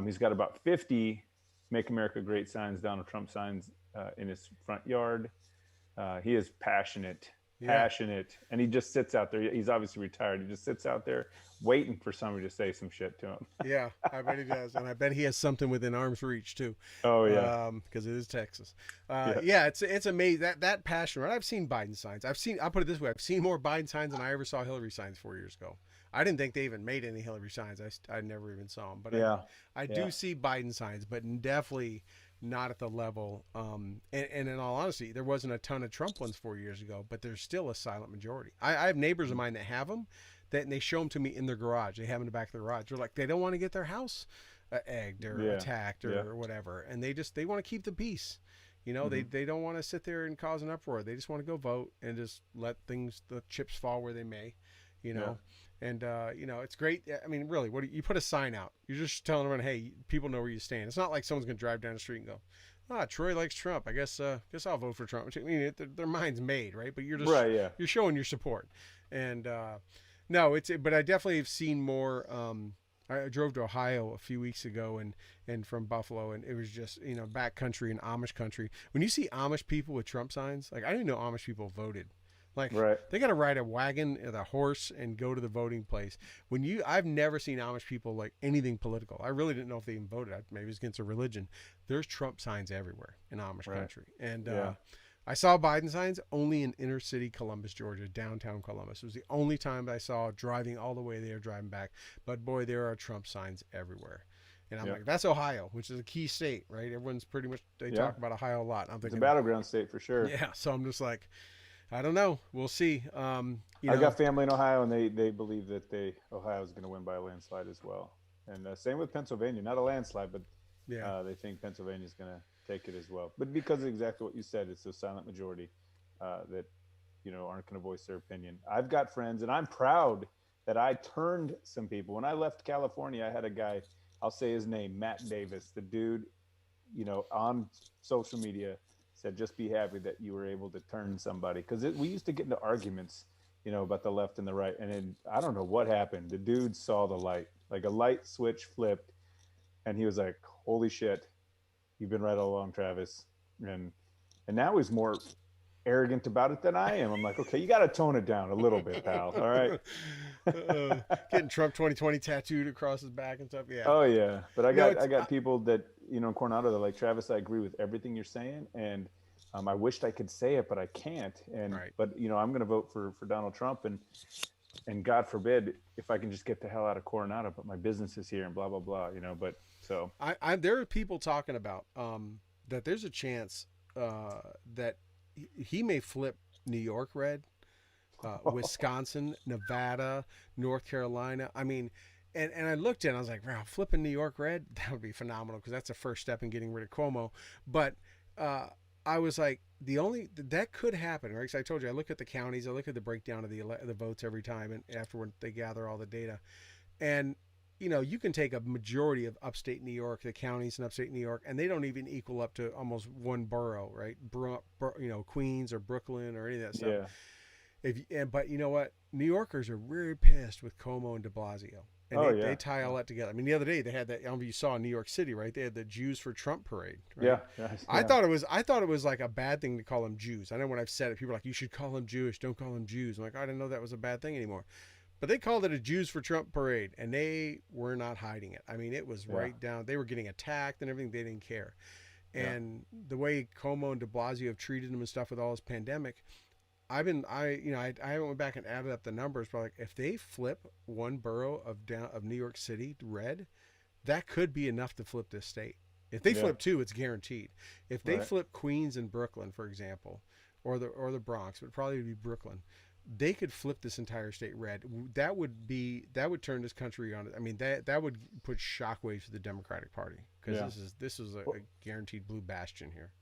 He's got about 50 "Make America Great" signs, Donald Trump signs in his front yard. He is passionate, and he just sits out there. He's obviously retired. He just sits out there waiting for somebody to say some shit to him. Yeah, I bet he does, and I bet he has something within arm's reach too. Oh yeah, because it is Texas. It's amazing that passion. Right? I've seen Biden signs. I'll put it this way: I've seen more Biden signs than I ever saw Hillary signs 4 years ago. I didn't think they even made any Hillary signs. I never even saw them. But I do see Biden signs, but definitely not at the level. And in all honesty, there wasn't a ton of Trump ones 4 years ago, but there's still a silent majority. I have neighbors of mine that have them, and they show them to me in their garage. They have them in the back of their garage. They're like, they don't want to get their house egged or attacked or whatever, and they want to keep the peace. They don't want to sit there and cause an uproar. They just want to go vote and just let the chips fall where they may. And it's great. I mean, really, you put a sign out? You're just telling everyone, hey, people know where you stand. It's not like someone's going to drive down the street and go, Troy likes Trump. I guess I'll vote for Trump. I mean, their mind's made, right? But you're just you're showing your support. And but I definitely have seen more. I drove to Ohio a few weeks ago and from Buffalo, and it was just backcountry and Amish country. When you see Amish people with Trump signs, like I didn't know Amish people voted. Like they got to ride a wagon and a horse and go to the voting place. I've never seen Amish people like anything political. I really didn't know if they even voted. Maybe it's against a religion. There's Trump signs everywhere in Amish country. And I saw Biden signs only in inner city Columbus, Georgia, downtown Columbus. It was the only time that I saw driving all the way there, driving back. But boy, there are Trump signs everywhere. And I'm like, that's Ohio, which is a key state, right? Everyone's pretty much, they talk about Ohio a lot. I'm thinking it's a battleground state for sure. Yeah. So I'm just like, I don't know. We'll see. I got family in Ohio, and they believe that Ohio is going to win by a landslide as well. And same with Pennsylvania, not a landslide, but they think Pennsylvania is going to take it as well. But because of exactly what you said, it's a silent majority that aren't going to voice their opinion. I've got friends, and I'm proud that I turned some people. When I left California, I had a guy I'll say his name, Matt Davis, the dude, on social media said, just be happy that you were able to turn somebody. Because we used to get into arguments, about the left and the right. And then I don't know what happened. The dude saw the light, like a light switch flipped. And he was like, holy shit, you've been right all along, Travis. And now he's more arrogant about it than I am. I'm like, okay, you got to tone it down a little bit, pal. All right. Getting Trump 2020 tattooed across his back and stuff. Yeah. Oh yeah. But I got people that, in Coronado, they're like, Travis, I agree with everything you're saying. And I wished I could say it, but I can't. And, right. But, I'm going to vote for Donald Trump and God forbid if I can just get the hell out of Coronado, but my business is here and blah, blah, blah, but so. There are people talking about that there's a chance that he may flip New York red, Wisconsin, Nevada, North Carolina. I mean, and I looked at it, I was like, wow, flipping New York red, that would be phenomenal because that's the first step in getting rid of Cuomo. But I was like, that could happen, right? Because I told you, I look at the counties, I look at the breakdown of the votes every time, and afterward they gather all the data, and you can take a majority of upstate New York, the counties in upstate New York, and they don't even equal up to almost one borough, right? Queens or Brooklyn or any of that stuff. Yeah. But you know what? New Yorkers are really pissed with Cuomo and de Blasio. And they tie all that together. I mean, the other day they had that. I don't know if you saw in New York City, right? They had the Jews for Trump parade. Right? Yeah. I thought it was like a bad thing to call them Jews. I know when I've said it, people are like, "You should call them Jewish. Don't call them Jews." I'm like, I didn't know that was a bad thing anymore. But they called it a Jews for Trump parade, and they were not hiding it. I mean, it was right down. They were getting attacked and everything. They didn't care. And the way Cuomo and de Blasio have treated him and stuff with all this pandemic, I haven't went back and added up the numbers, but like if they flip one borough of New York City red, that could be enough to flip this state. If they flip two, it's guaranteed. If they flip Queens and Brooklyn, for example, or the Bronx, it would probably be Brooklyn, they could flip this entire state red. That would turn this country on. I mean, that would put shockwaves to the Democratic Party because this is a guaranteed blue bastion here.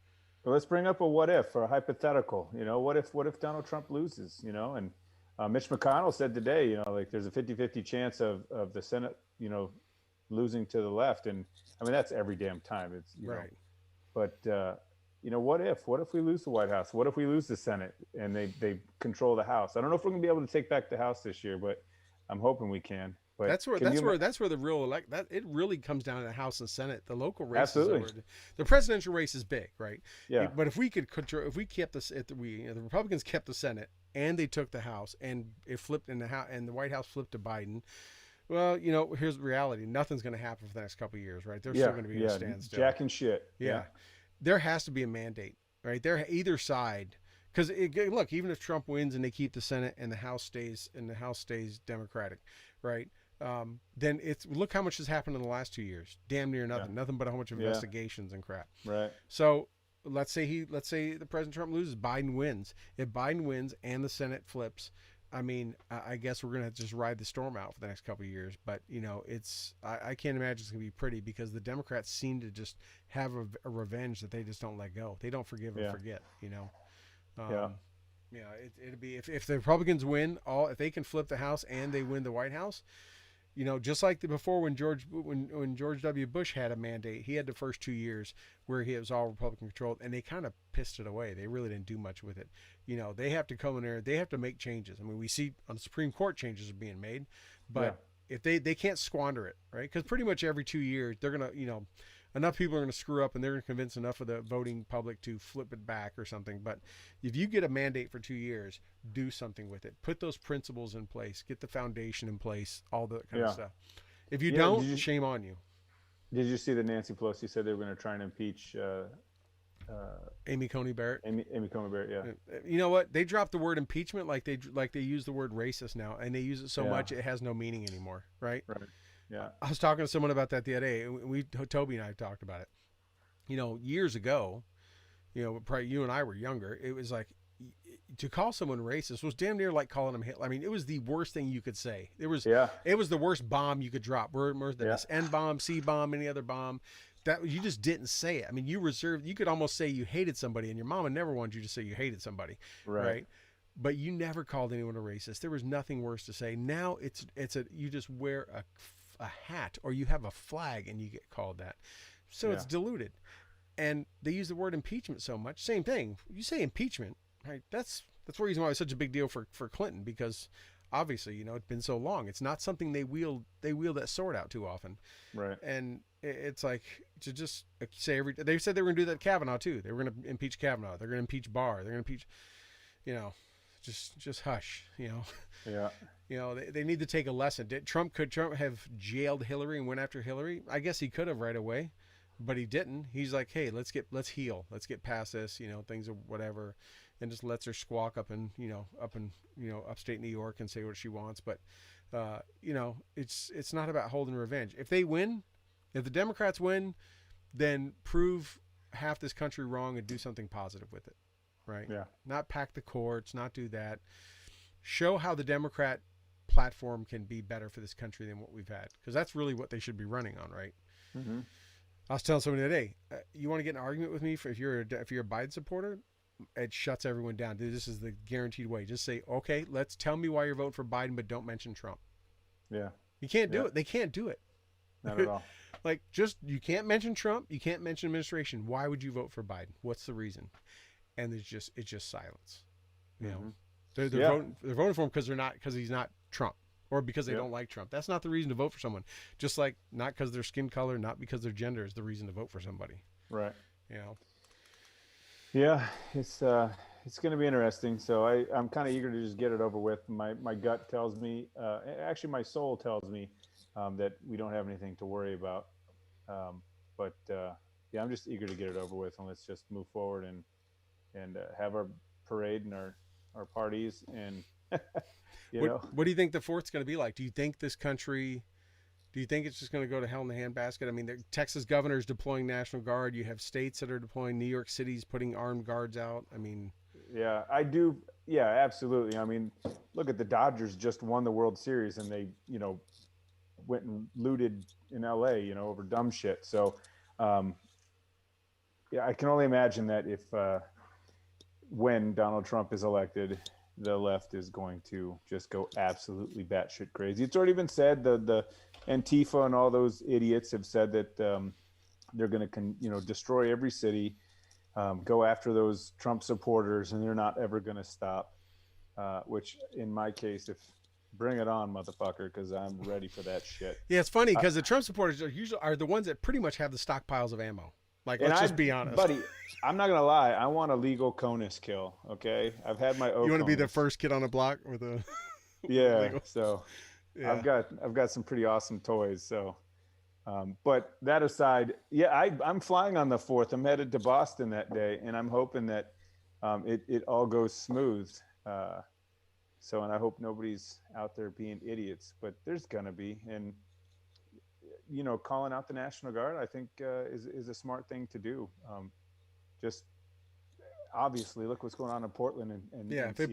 Well, let's bring up a what if or a hypothetical. What if Donald Trump loses? And Mitch McConnell said today, like there's a 50-50 chance of the Senate, losing to the left, and I mean that's every damn time. It's right. But what if we lose the White House? What if we lose the Senate and they control the House? I don't know if we're gonna be able to take back the House this year, but I'm hoping we can. But that's where the real it really comes down to the House and Senate. The local races, absolutely. The presidential race is big, right? Yeah. But if we could control, if we kept this, the Republicans kept the Senate and they took the House and it flipped in the House and the White House flipped to Biden. Well, here's the reality: nothing's going to happen for the next couple of years, right? They're still going to be in a standstill. Jack and shit. Yeah. There has to be a mandate, right? There, either side. Because look, even if Trump wins and they keep the Senate and the House stays Democratic, right? Then look how much has happened in the last 2 years. Damn near nothing but a whole bunch of investigations and crap. Right. So let's say the President Trump loses, Biden wins. If Biden wins and the Senate flips, I mean, I guess we're gonna just ride the storm out for the next couple of years. But I can't imagine it's gonna be pretty because the Democrats seem to just have a revenge that they just don't let go. They don't forgive and forget. It'd be if the Republicans win if they can flip the House and they win the White House, just like before when George W. Bush had a mandate, he had the first 2 years where he was all Republican controlled, and they kind of pissed it away. They really didn't do much with it. They have to come in there, they have to make changes. I mean, we see on the Supreme Court changes are being made, but if they can't squander it, right? Because pretty much every 2 years they're gonna, enough people are going to screw up and they're going to convince enough of the voting public to flip it back or something. But if you get a mandate for 2 years, do something with it. Put those principles in place. Get the foundation in place, all that kind of stuff. If you don't, shame on you. Did you see that Nancy Pelosi said they were going to try and impeach Amy Coney Barrett? Amy Coney Barrett, yeah. You know what? They dropped the word impeachment like they use the word racist now, and they use it so much it has no meaning anymore, right? Right. Yeah. I was talking to someone about that the other day. Toby and I talked about it. Years ago, probably you and I were younger. It was like to call someone racist was damn near like calling them Hitler. I mean, it was the worst thing you could say. It was the worst bomb you could drop. Worse than this N bomb, C bomb, any other bomb. That you just didn't say it. I mean, you could almost say you hated somebody, and your mama never wanted you to say you hated somebody, right? But you never called anyone a racist. There was nothing worse to say. Now you just wear a hat or you have a flag and you get called that. So it's diluted. And they use the word impeachment so much. Same thing. You say impeachment, right? That's the reason why it's such a big deal for Clinton, because obviously, it's been so long. It's not something they wield that sword out too often. Right. And it's like to just say they said they were going to do that Kavanaugh too. They were going to impeach Kavanaugh. They're going to impeach Barr. They're going to impeach, just hush, Yeah. They need to take a lesson. Could Trump have jailed Hillary and went after Hillary? I guess he could have right away. But he didn't. He's like, hey, let's heal. Let's get past this, things or whatever, and just lets her squawk up in upstate New York and say what she wants. But, it's not about holding revenge. If they win, if the Democrats win, then prove half this country wrong and do something positive with it, right? Yeah. Not pack the courts, not do that. Show how the Democrat platform can be better for this country than what we've had, because that's really what they should be running on, right? Mm-hmm. I was telling somebody today, you want to get in an argument with me if you're a Biden supporter? It shuts everyone down. Dude, this is the guaranteed way. Just say, okay, tell me why you're voting for Biden, but don't mention Trump. Yeah. You can't do it. They can't do it. Not at all. You can't mention Trump. You can't mention administration. Why would you vote for Biden? What's the reason? And it's just silence. They're voting for him because he's not Trump. Or because they don't like Trump. That's not the reason to vote for someone. Just like not because their skin color, not because their gender is the reason to vote for somebody. Right. Yeah, it's going to be interesting. So I'm kind of eager to just get it over with. My gut tells me, actually my soul tells me that we don't have anything to worry about. But I'm just eager to get it over with, and let's just move forward and have our parade and our parties and. What do you think the fourth's going to be like? Do you think it's just going to go to hell in the handbasket? I mean, the Texas governor is deploying National Guard. You have states that are deploying. New York City's putting armed guards out. I mean, yeah, I do. Yeah, absolutely. I mean, look at the Dodgers just won the World Series, and they, went and looted in LA, over dumb shit. So, I can only imagine that when Donald Trump is elected, the left is going to just go absolutely batshit crazy. It's already been said, the Antifa and all those idiots have said that they're going to, destroy every city, go after those Trump supporters, and they're not ever going to stop. Which, in my case, bring it on, motherfucker, because I'm ready for that shit. Yeah, it's funny because the Trump supporters are the ones that pretty much have the stockpiles of ammo. Let's just be honest. Buddy, I'm not going to lie. I want a legal CONUS kill, okay? I've had my You want to be the first kid on the block with a... Yeah, legal. So yeah. I've got some pretty awesome toys, so... but that aside, I'm flying on the 4th. I'm headed to Boston that day, and I'm hoping that it all goes smooth. And I hope nobody's out there being idiots, but there's going to be. And... calling out the National Guard, I think, is a smart thing to do. Just obviously, look what's going on in Portland and if it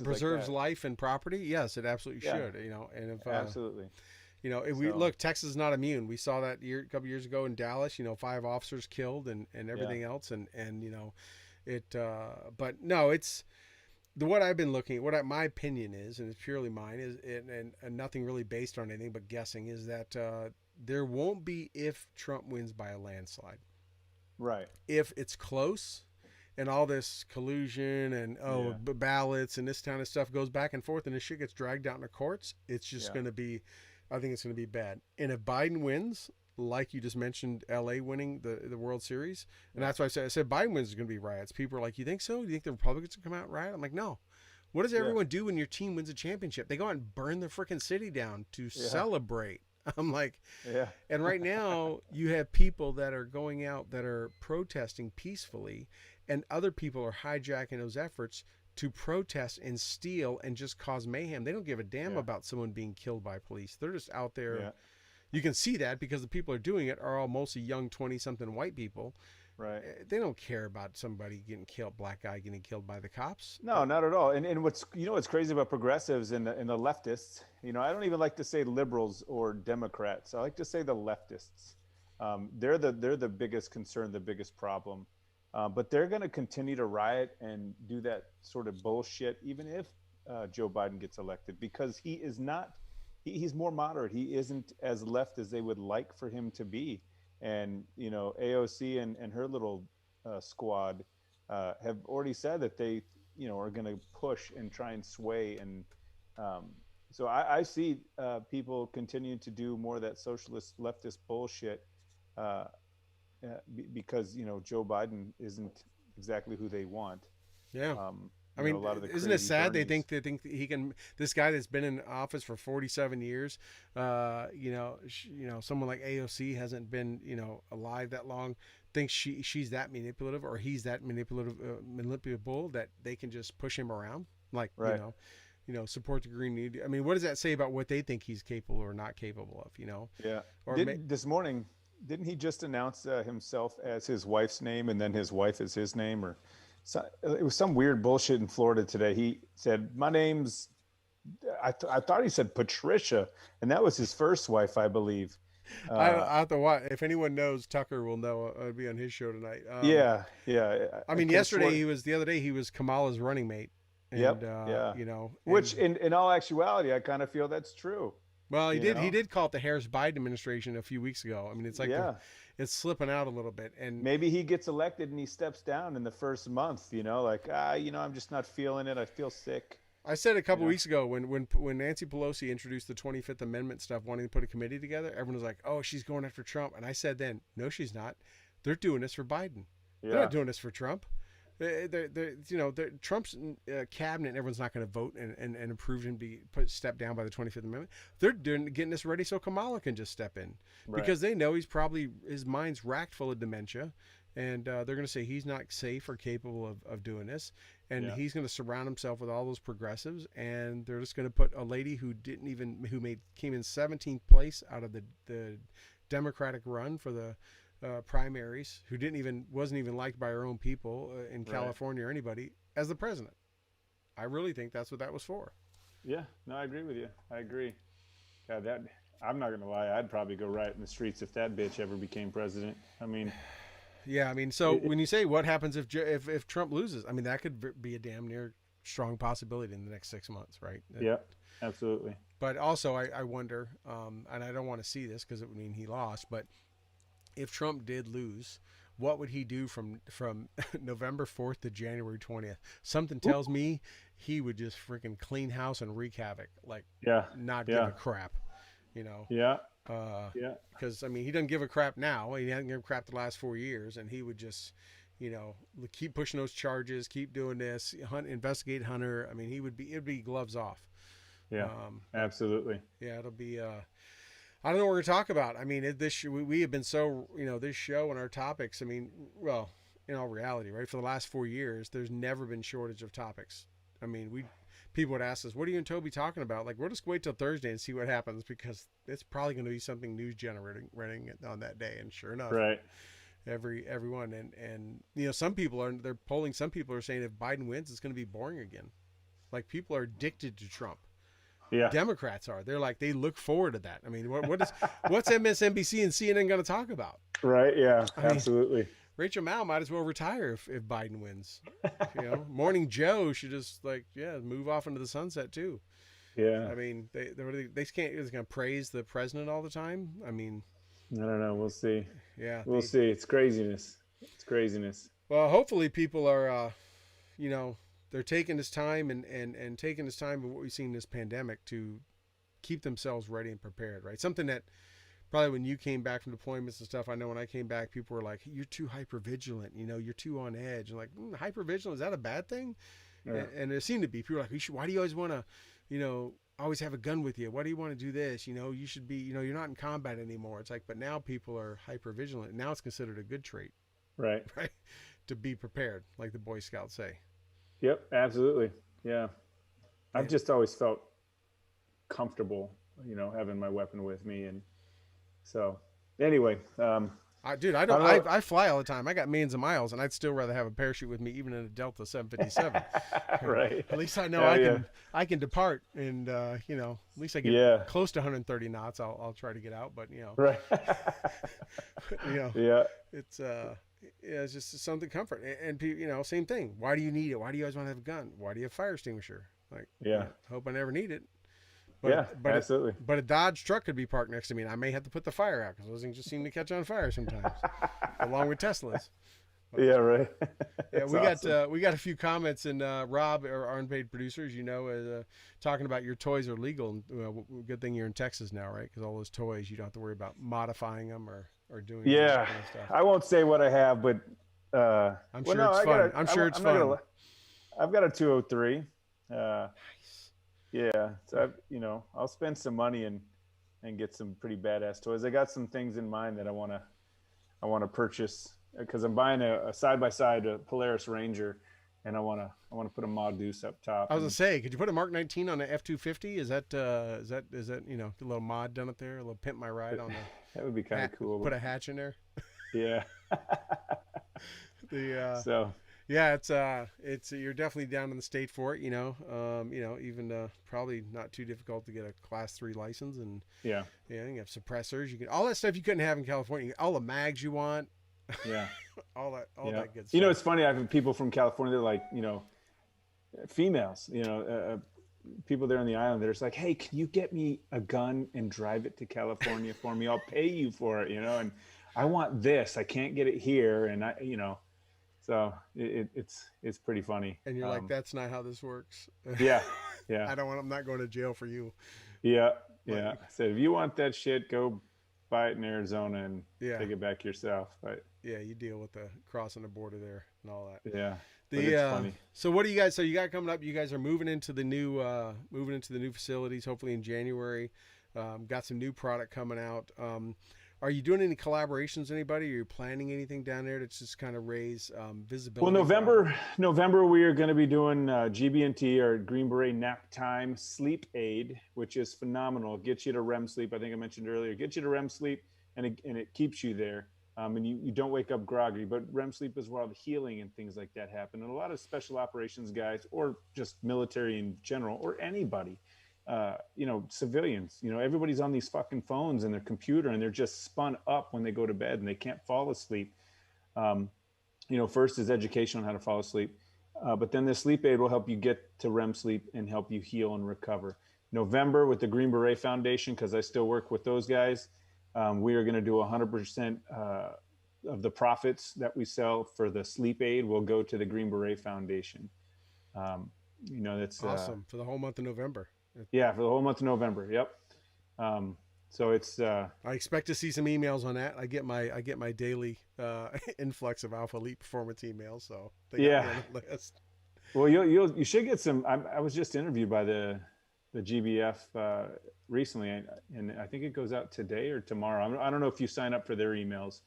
preserves life and property, yes, it absolutely should. And if absolutely, look, Texas is not immune. We saw that a couple years ago in Dallas. 5 officers killed and everything else, and but no, it's. What I've been looking at, what my opinion is, and it's purely mine, is and nothing really based on anything but guessing, is that there won't be if Trump wins by a landslide. Right. If it's close and all this collusion and ballots and this kind of stuff goes back and forth and this shit gets dragged out in the courts, it's just going to be, I think it's going to be bad. And if Biden wins, like you just mentioned, LA winning the World Series, and that's why I said Biden wins is going to be riots. People are like, you think so? Do you think the Republicans will come out and riot? I'm like, no. What does everyone do when your team wins a championship? They go out and burn the freaking city down to celebrate. I'm like, and right now you have people that are going out that are protesting peacefully, and other people are hijacking those efforts to protest and steal and just cause mayhem. They don't give a damn about someone being killed by police. They're just out there. Yeah. You can see that because the people who are doing it are all mostly young 20-something white people. Right. They don't care about somebody getting killed, black guy getting killed by the cops. No, not at all. And what's crazy about progressives and the leftists, I don't even like to say liberals or Democrats. I like to say the leftists. They're the biggest concern, the biggest problem. But they're going to continue to riot and do that sort of bullshit, even if Joe Biden gets elected, because he is not he's more moderate. He isn't as left as they would like for him to be. And AOC and her little squad have already said that they are going to push and try and sway. And um, so I see people continue to do more of that socialist leftist bullshit because Joe Biden isn't exactly who they want. Yeah. Um, I mean, a lot of the isn't it crazy sad they Bernies. think that he can? This guy that's been in office for 47 years, someone like AOC hasn't been alive that long. Thinks she's that manipulative, or he's that manipulable that they can just push him around, like Right. support the Green New Deal. I mean, what does that say about what they think he's capable or not capable of? Yeah. Or This morning, didn't he just announce himself as his wife's name and then his wife as his name? Or it was some weird bullshit in Florida today. He said, "My name's," I thought he said Patricia, and that was his first wife, I believe. I have to watch. If anyone knows, Tucker will know. I'll be on his show tonight. Yeah, yeah. I I mean, could have yesterday sworn. the other day he was Kamala's running mate, and Yep. Yeah. Which, and in all actuality, I kind of feel that's true. well, You he know? did call it the Harris Biden administration a few weeks ago. I mean, it's like Yeah. it's slipping out a little bit, and Maybe he gets elected and he steps down in the first month. Like I'm just not feeling it. I feel sick. I said a You couple know. weeks ago when Nancy Pelosi introduced the 25th Amendment stuff, wanting to put a committee together, everyone was like, "Oh, she's going after Trump," and I said then, "No, she's not. They're doing this for Biden. They're not Yeah. doing this for Trump. Trump's cabinet. Everyone's not going to vote and approve him to be stepped down by the 25th Amendment. They're getting this ready so Kamala can just step in Right. because they know his mind's racked full of dementia, and they're going to say he's not safe or capable of doing this, and Yeah. he's going to surround himself with all those progressives, and they're just going to put a lady who came in 17th place out of the Democratic run for the primaries, who wasn't even liked by her own people in Right. California or anybody, as the president. I really think that's what that was for. Yeah. No, I agree with you. I agree. God, I'm not gonna lie. I'd probably go riot in the streets if that bitch ever became president. I mean, Yeah, I mean, so it, when you say what happens if Trump loses, I mean that could be a damn near strong possibility in the next 6 months, right? yeah, absolutely. But also, I wonder, and I don't want to see this because it would mean he lost. But if Trump did lose, what would he do from November 4th to January 20th? Something tells me he would just freaking clean house and wreak havoc, like Yeah. not give Yeah. a crap, you know. Yeah. Yeah. Because I mean, he doesn't give a crap now. He hasn't given a crap the last 4 years, and he would just, keep pushing those charges, keep doing this, investigate Hunter. I mean, it'd be gloves off. Yeah. Absolutely. Yeah, it'll be. I don't know what we're gonna talk about. I mean, we have been so this show and our topics. I mean, well, in all reality, right? For the last 4 years, there's never been shortage of topics. I mean, people would ask us, "What are you and Toby talking about?" Like, we'll just wait till Thursday and see what happens because it's probably going to be something news generating running on that day. And sure enough, Right. everyone and some people they're polling. Some people are saying if Biden wins, it's going to be boring again. Like people are addicted to Trump. Yeah. Democrats are. They're like they look forward to that. I mean, what's MSNBC and CNN going to talk about? Right. Yeah. I mean, Absolutely. Rachel Mao might as well retire if Biden wins. Morning Joe should just move off into the sunset too. Yeah. I mean, they can't just gonna praise the president all the time. I mean, I don't know. We'll see. yeah, We'll see. It's craziness. It's craziness. well, hopefully people are, they're taking this time and taking this time of what we've seen in this pandemic to keep themselves ready and prepared. Right, something that. Probably when you came back from deployments and stuff, I know when I came back, people were like, "You're too hyper vigilant. You're too on edge." And like, hyper vigilant, is that a bad thing? Yeah. And there seemed to be people were like, "Why do you always want to, always have a gun with you? Why do you want to do this? You should be, you're not in combat anymore." It's like, but now people are hyper vigilant. Now it's considered a good trait, Right. right? To be prepared, like the Boy Scouts say. Yep. Absolutely. Yeah. I've Yeah. just always felt comfortable, having my weapon with me. And so anyway, Dude, I don't don't. know. I fly all the time. I got millions of miles, and I'd still rather have a parachute with me, even in a Delta 757. Right. At least I know Yeah, I can depart, and at least I get Yeah. close to 130 knots. I'll try to get out, but Right. Yeah. it's it's just something comfort, and same thing. Why do you need it? Why do you always want to have a gun? Why do you have a fire extinguisher? Like, Yeah. I hope I never need it, But Yeah, but absolutely. but a Dodge truck could be parked next to me, and I may have to put the fire out because those things just seem to catch on fire sometimes, along with Teslas. But, Yeah, right. yeah, That's awesome. we got a few comments, and Rob, our unpaid producers, talking about your toys are legal. Good thing you're in Texas now, right? Because all those toys, you don't have to worry about modifying them or doing any of that Yeah, kind of stuff. I won't say what I have, but I'm well, sure no, it's fun. I'm sure it's I'm not fun. gonna. I've got a 203. Uh, Nice. yeah, so I'll spend some money and get some pretty badass toys. I got some things in mind that I want to purchase because I'm buying a side by side Polaris Ranger, and I want to put a Mod Deuce up top. I was gonna And say, could you put a Mark 19 on an F-250? Is that a little mod done up there? A little pimp my ride on the that would be kind of cool. put a hatch in there. Yeah. The So Yeah, it's you're definitely down in the state for it. Even probably not too difficult to get a Class 3 license, and yeah, you have suppressors. You can all that stuff you couldn't have in California. All the mags you want. yeah, all yeah. that good stuff. It's funny. I have people from California. They're like, females. People there on the island. They're just like, hey, can you get me a gun and drive it to California for me? I'll pay you for it. And I want this. I can't get it here, and So it's pretty funny. And you're like, that's not how this works. Yeah. I'm not going to jail for you. Yeah. I said, if you want that shit, go buy it in Arizona and take it back yourself. But yeah, you deal with the crossing the border there and all that. Yeah. It's funny. So what do you guys? So you got coming up? You guys are moving into the new facilities, hopefully in January. Got some new product coming out. Are you doing any collaborations with anybody? Are you planning anything down there to just kind of raise visibility? Well, November we are going to be doing GBNT, or Green Beret Nap Time Sleep Aid, which is phenomenal. It gets you to REM sleep. I think I mentioned earlier. It gets you to REM sleep, and it keeps you there. And you don't wake up groggy. But REM sleep is where all the healing and things like that happen. And a lot of special operations guys, or just military in general, or anybody, civilians, everybody's on these fucking phones and their computer, and they're just spun up when they go to bed and they can't fall asleep. First is education on how to fall asleep. But then the sleep aid will help you get to REM sleep and help you heal and recover. November with the Green Beret Foundation, because I still work with those guys, we are going to do 100% of the profits that we sell for the sleep aid will go to the Green Beret Foundation. That's awesome for the whole month of November. Yeah, for the whole month of November. Yep. So it's. I expect to see some emails on that. I get my daily influx of Alpha Elite Performance emails. So they got me on the list. Well, you should get some. I was just interviewed by the GBF recently, and I think it goes out today or tomorrow. I don't know if you sign up for their emails,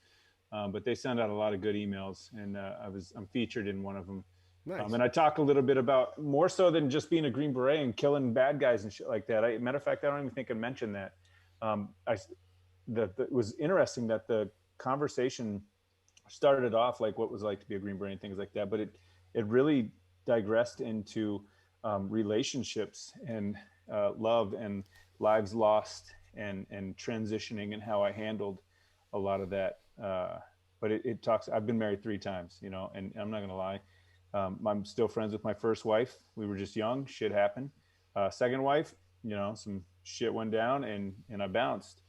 but they send out a lot of good emails, and I'm featured in one of them. Nice. And I talk a little bit about, more so than just being a Green Beret and killing bad guys and shit like that. Matter of fact, I don't even think I mentioned that. It was interesting that the conversation started off like what it was like to be a Green Beret and things like that, but it really digressed into relationships and love and lives lost and transitioning, and how I handled a lot of that. But it talks. I've been married 3 times, and I'm not gonna lie. I'm still friends with my first wife. We were just young. Shit happened. Second wife, some shit went down and I bounced.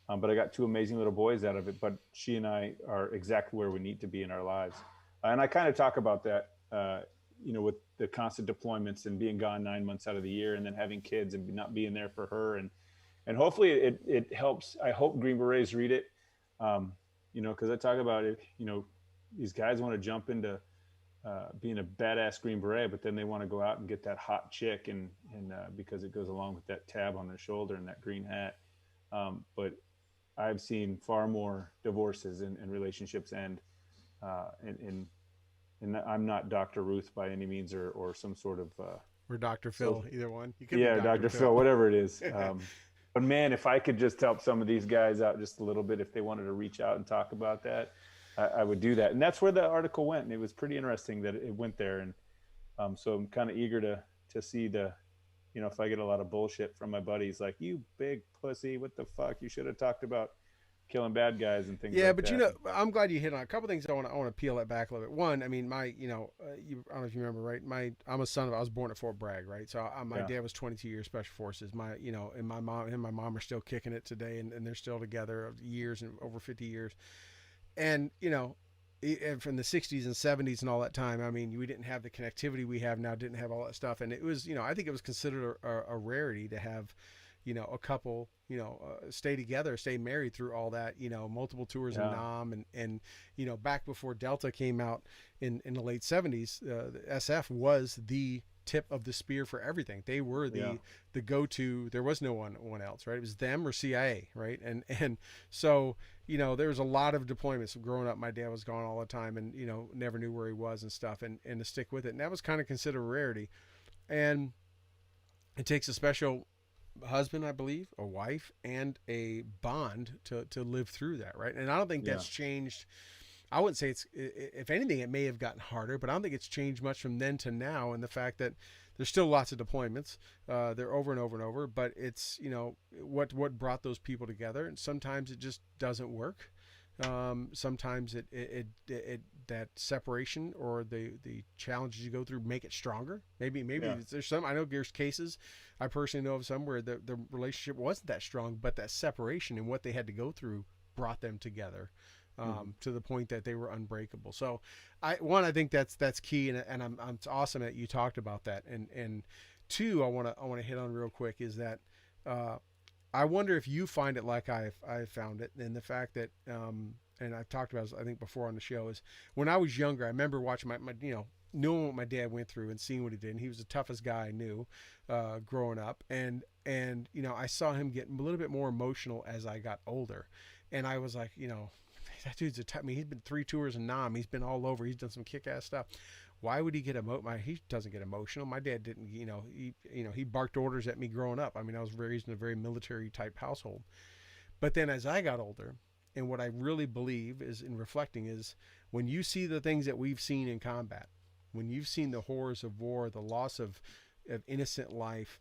But I got 2 amazing little boys out of it. But she and I are exactly where we need to be in our lives. And I kind of talk about that, with the constant deployments and being gone 9 months out of the year, and then having kids and not being there for her. And hopefully it helps. I hope Green Berets read it, because I talk about it. These guys want to jump into being a badass Green Beret, but then they want to go out and get that hot chick, and because it goes along with that tab on their shoulder and that green hat. But I've seen far more divorces and relationships end, and I'm not Dr. Ruth by any means, or some sort of or Dr. Phil, either one. You could be Dr. Phil, whatever it is. But man, if I could just help some of these guys out just a little bit, if they wanted to reach out and talk about that, I would do that. And that's where the article went. And it was pretty interesting that it went there. And so I'm kind of eager to see if I get a lot of bullshit from my buddies, like, you big pussy, what the fuck? You should have talked about killing bad guys and things Yeah, like but that. I'm glad you hit on a couple things. I want to peel that back a little bit. One, I mean, I don't know if you remember, right? I'm a son of. I was born at Fort Bragg, right? So my Yeah. dad was 22 years Special Forces. And my mom and my mom are still kicking it today, and they're still together of years and over 50 years. And and from the 60s and 70s and all that time, I mean, we didn't have the connectivity we have now, didn't have all that stuff, and it was, I think it was considered a rarity to have a couple, stay together, stay married through all that, multiple tours in Yeah. Nam, and back before Delta came out in the late 70s, the SF was the tip of the spear for everything. They were Yeah. the go-to. There was no one else, right? It was them or CIA, right? And so there was a lot of deployments. Growing up, my dad was gone all the time, and never knew where he was and stuff, and to stick with it, and that was kind of considered a rarity. And it takes a special husband, I believe, a wife, and a bond to live through that, right? And I don't think that's changed. I wouldn't say if anything, it may have gotten harder, but I don't think it's changed much from then to now. And the fact that there's still lots of deployments, they're over and over and over, but it's, what brought those people together. And sometimes it just doesn't work. Sometimes it that separation or the challenges you go through make it stronger. Maybe there's some, I know there's cases, I personally know of some where the relationship wasn't that strong, but that separation and what they had to go through brought them together. To the point that they were unbreakable. So I think that's key. And I'm it's awesome that you talked about that. And two, I want to hit on real quick is that, I wonder if you find it like I found it, and the fact that, and I've talked about this, I think before on the show, is when I was younger, I remember watching my knowing what my dad went through and seeing what he did. And he was the toughest guy I knew, growing up. And I saw him get a little bit more emotional as I got older. And I was like, that dude's he's been 3 tours in Nam. He's been all over. He's done some kick-ass stuff. Why would he get he doesn't get emotional. My dad didn't, he barked orders at me growing up. I mean, I was raised in a very military type household. But then as I got older, and what I really believe is in reflecting is when you see the things that we've seen in combat, when you've seen the horrors of war, the loss of innocent life,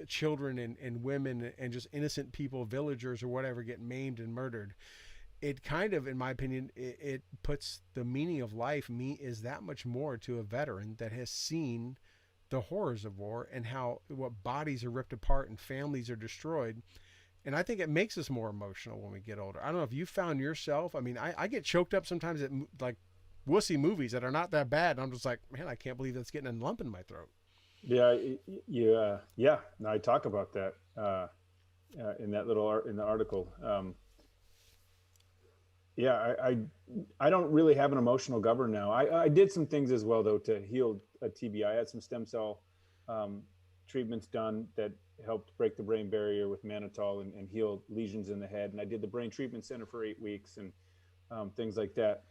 children and women and just innocent people, villagers or whatever, get maimed and murdered, it kind of, in my opinion, it puts the meaning of life is that much more to a veteran that has seen the horrors of war and what bodies are ripped apart and families are destroyed. And I think it makes us more emotional when we get older. I don't know if you found yourself. I mean, I get choked up sometimes at like wussy movies that are not that bad. I'm just like, man, I can't believe that's getting a lump in my throat. Yeah. Yeah. No, I talk about that in that in the article. Yeah, I don't really have an emotional governor now. I did some things as well, though, to heal a TBI. I had some stem cell treatments done that helped break the brain barrier with mannitol and heal lesions in the head. And I did the brain treatment center for 8 weeks and things like that.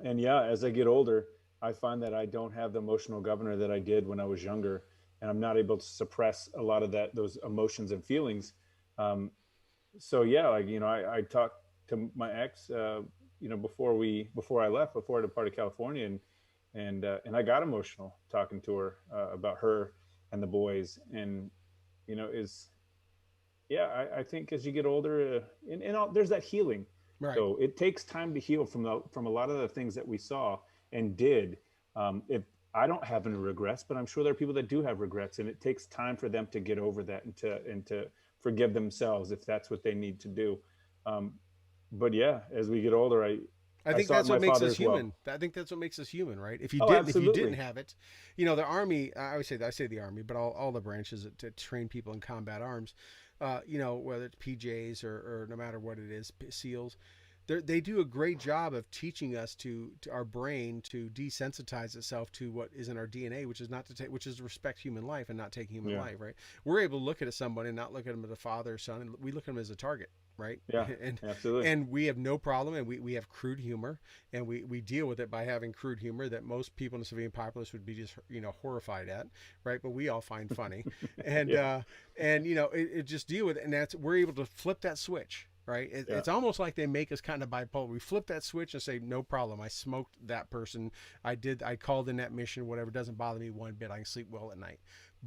And yeah, as I get older, I find that I don't have the emotional governor that I did when I was younger. And I'm not able to suppress a lot of those emotions and feelings. So yeah, like, I talked to my ex, before I left, before I departed California, and I got emotional talking to her about her and the boys, and I think as you get older, there's that healing. Right. So it takes time to heal from a lot of the things that we saw and did. If I don't have any regrets, but I'm sure there are people that do have regrets, and it takes time for them to get over that and to forgive themselves if that's what they need to do. But yeah, as we get older, I think that's what makes us human. I think that's what makes us human, right? If you didn't have it, the Army, I say the Army, but all the branches to train people in combat arms, whether it's PJs or no matter what it is, SEALs, they do a great job of teaching us to our brain to desensitize itself to what is in our DNA, which is to respect human life and not take human life, right? We're able to look at somebody and not look at them as a father or son, and we look at them as a target. Right. Yeah, absolutely. And we have no problem. And we have crude humor, and we deal with it by having crude humor that most people in the civilian populace would be just, horrified at. Right. But we all find funny and, it just deal with it. And we're able to flip that switch. Right. It's almost like they make us kind of bipolar. We flip that switch and say, no problem. I smoked that person. I called in that mission, whatever. It doesn't bother me one bit. I can sleep well at night.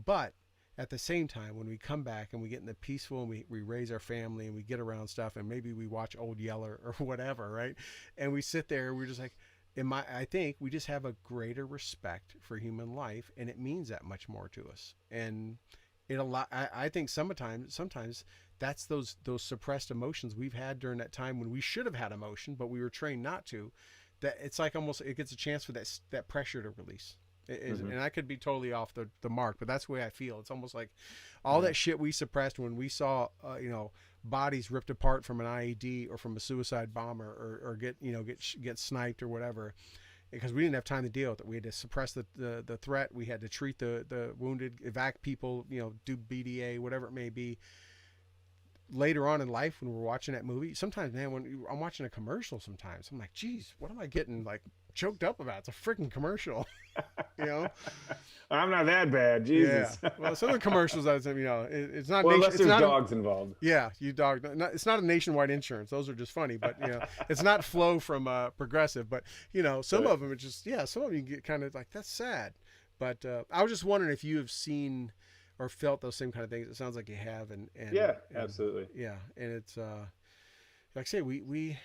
But at the same time, when we come back and we get in the peaceful and we raise our family and we get around stuff and maybe we watch Old Yeller or whatever, right? And we sit there, we're just like, I think we just have a greater respect for human life, and it means that much more to us. And I think sometimes that's those suppressed emotions we've had during that time when we should have had emotion, but we were trained not to. That it's like almost it gets a chance for that pressure to release. And I could be totally off the mark, but that's the way I feel. It's almost like all that shit we suppressed when we saw, bodies ripped apart from an IED or from a suicide bomber or get sniped or whatever, because we didn't have time to deal with it. We had to suppress the threat. We had to treat the wounded, evac people, do BDA, whatever it may be. Later on in life, when we're watching that movie, sometimes, man, when I'm watching a commercial, sometimes I'm like, geez, what am I getting like choked up about? It's a freaking commercial. I'm not that bad, Jesus. Yeah. Well, some of the commercials, it's not. Well, unless there's dogs involved. Yeah, it's not a Nationwide insurance. Those are just funny, but it's not Flo from Progressive. But some of them are just some of them you get kind of like, that's sad. But I was just wondering if you have seen or felt those same kind of things. It sounds like you have, and absolutely. Yeah, and it's like I say, we've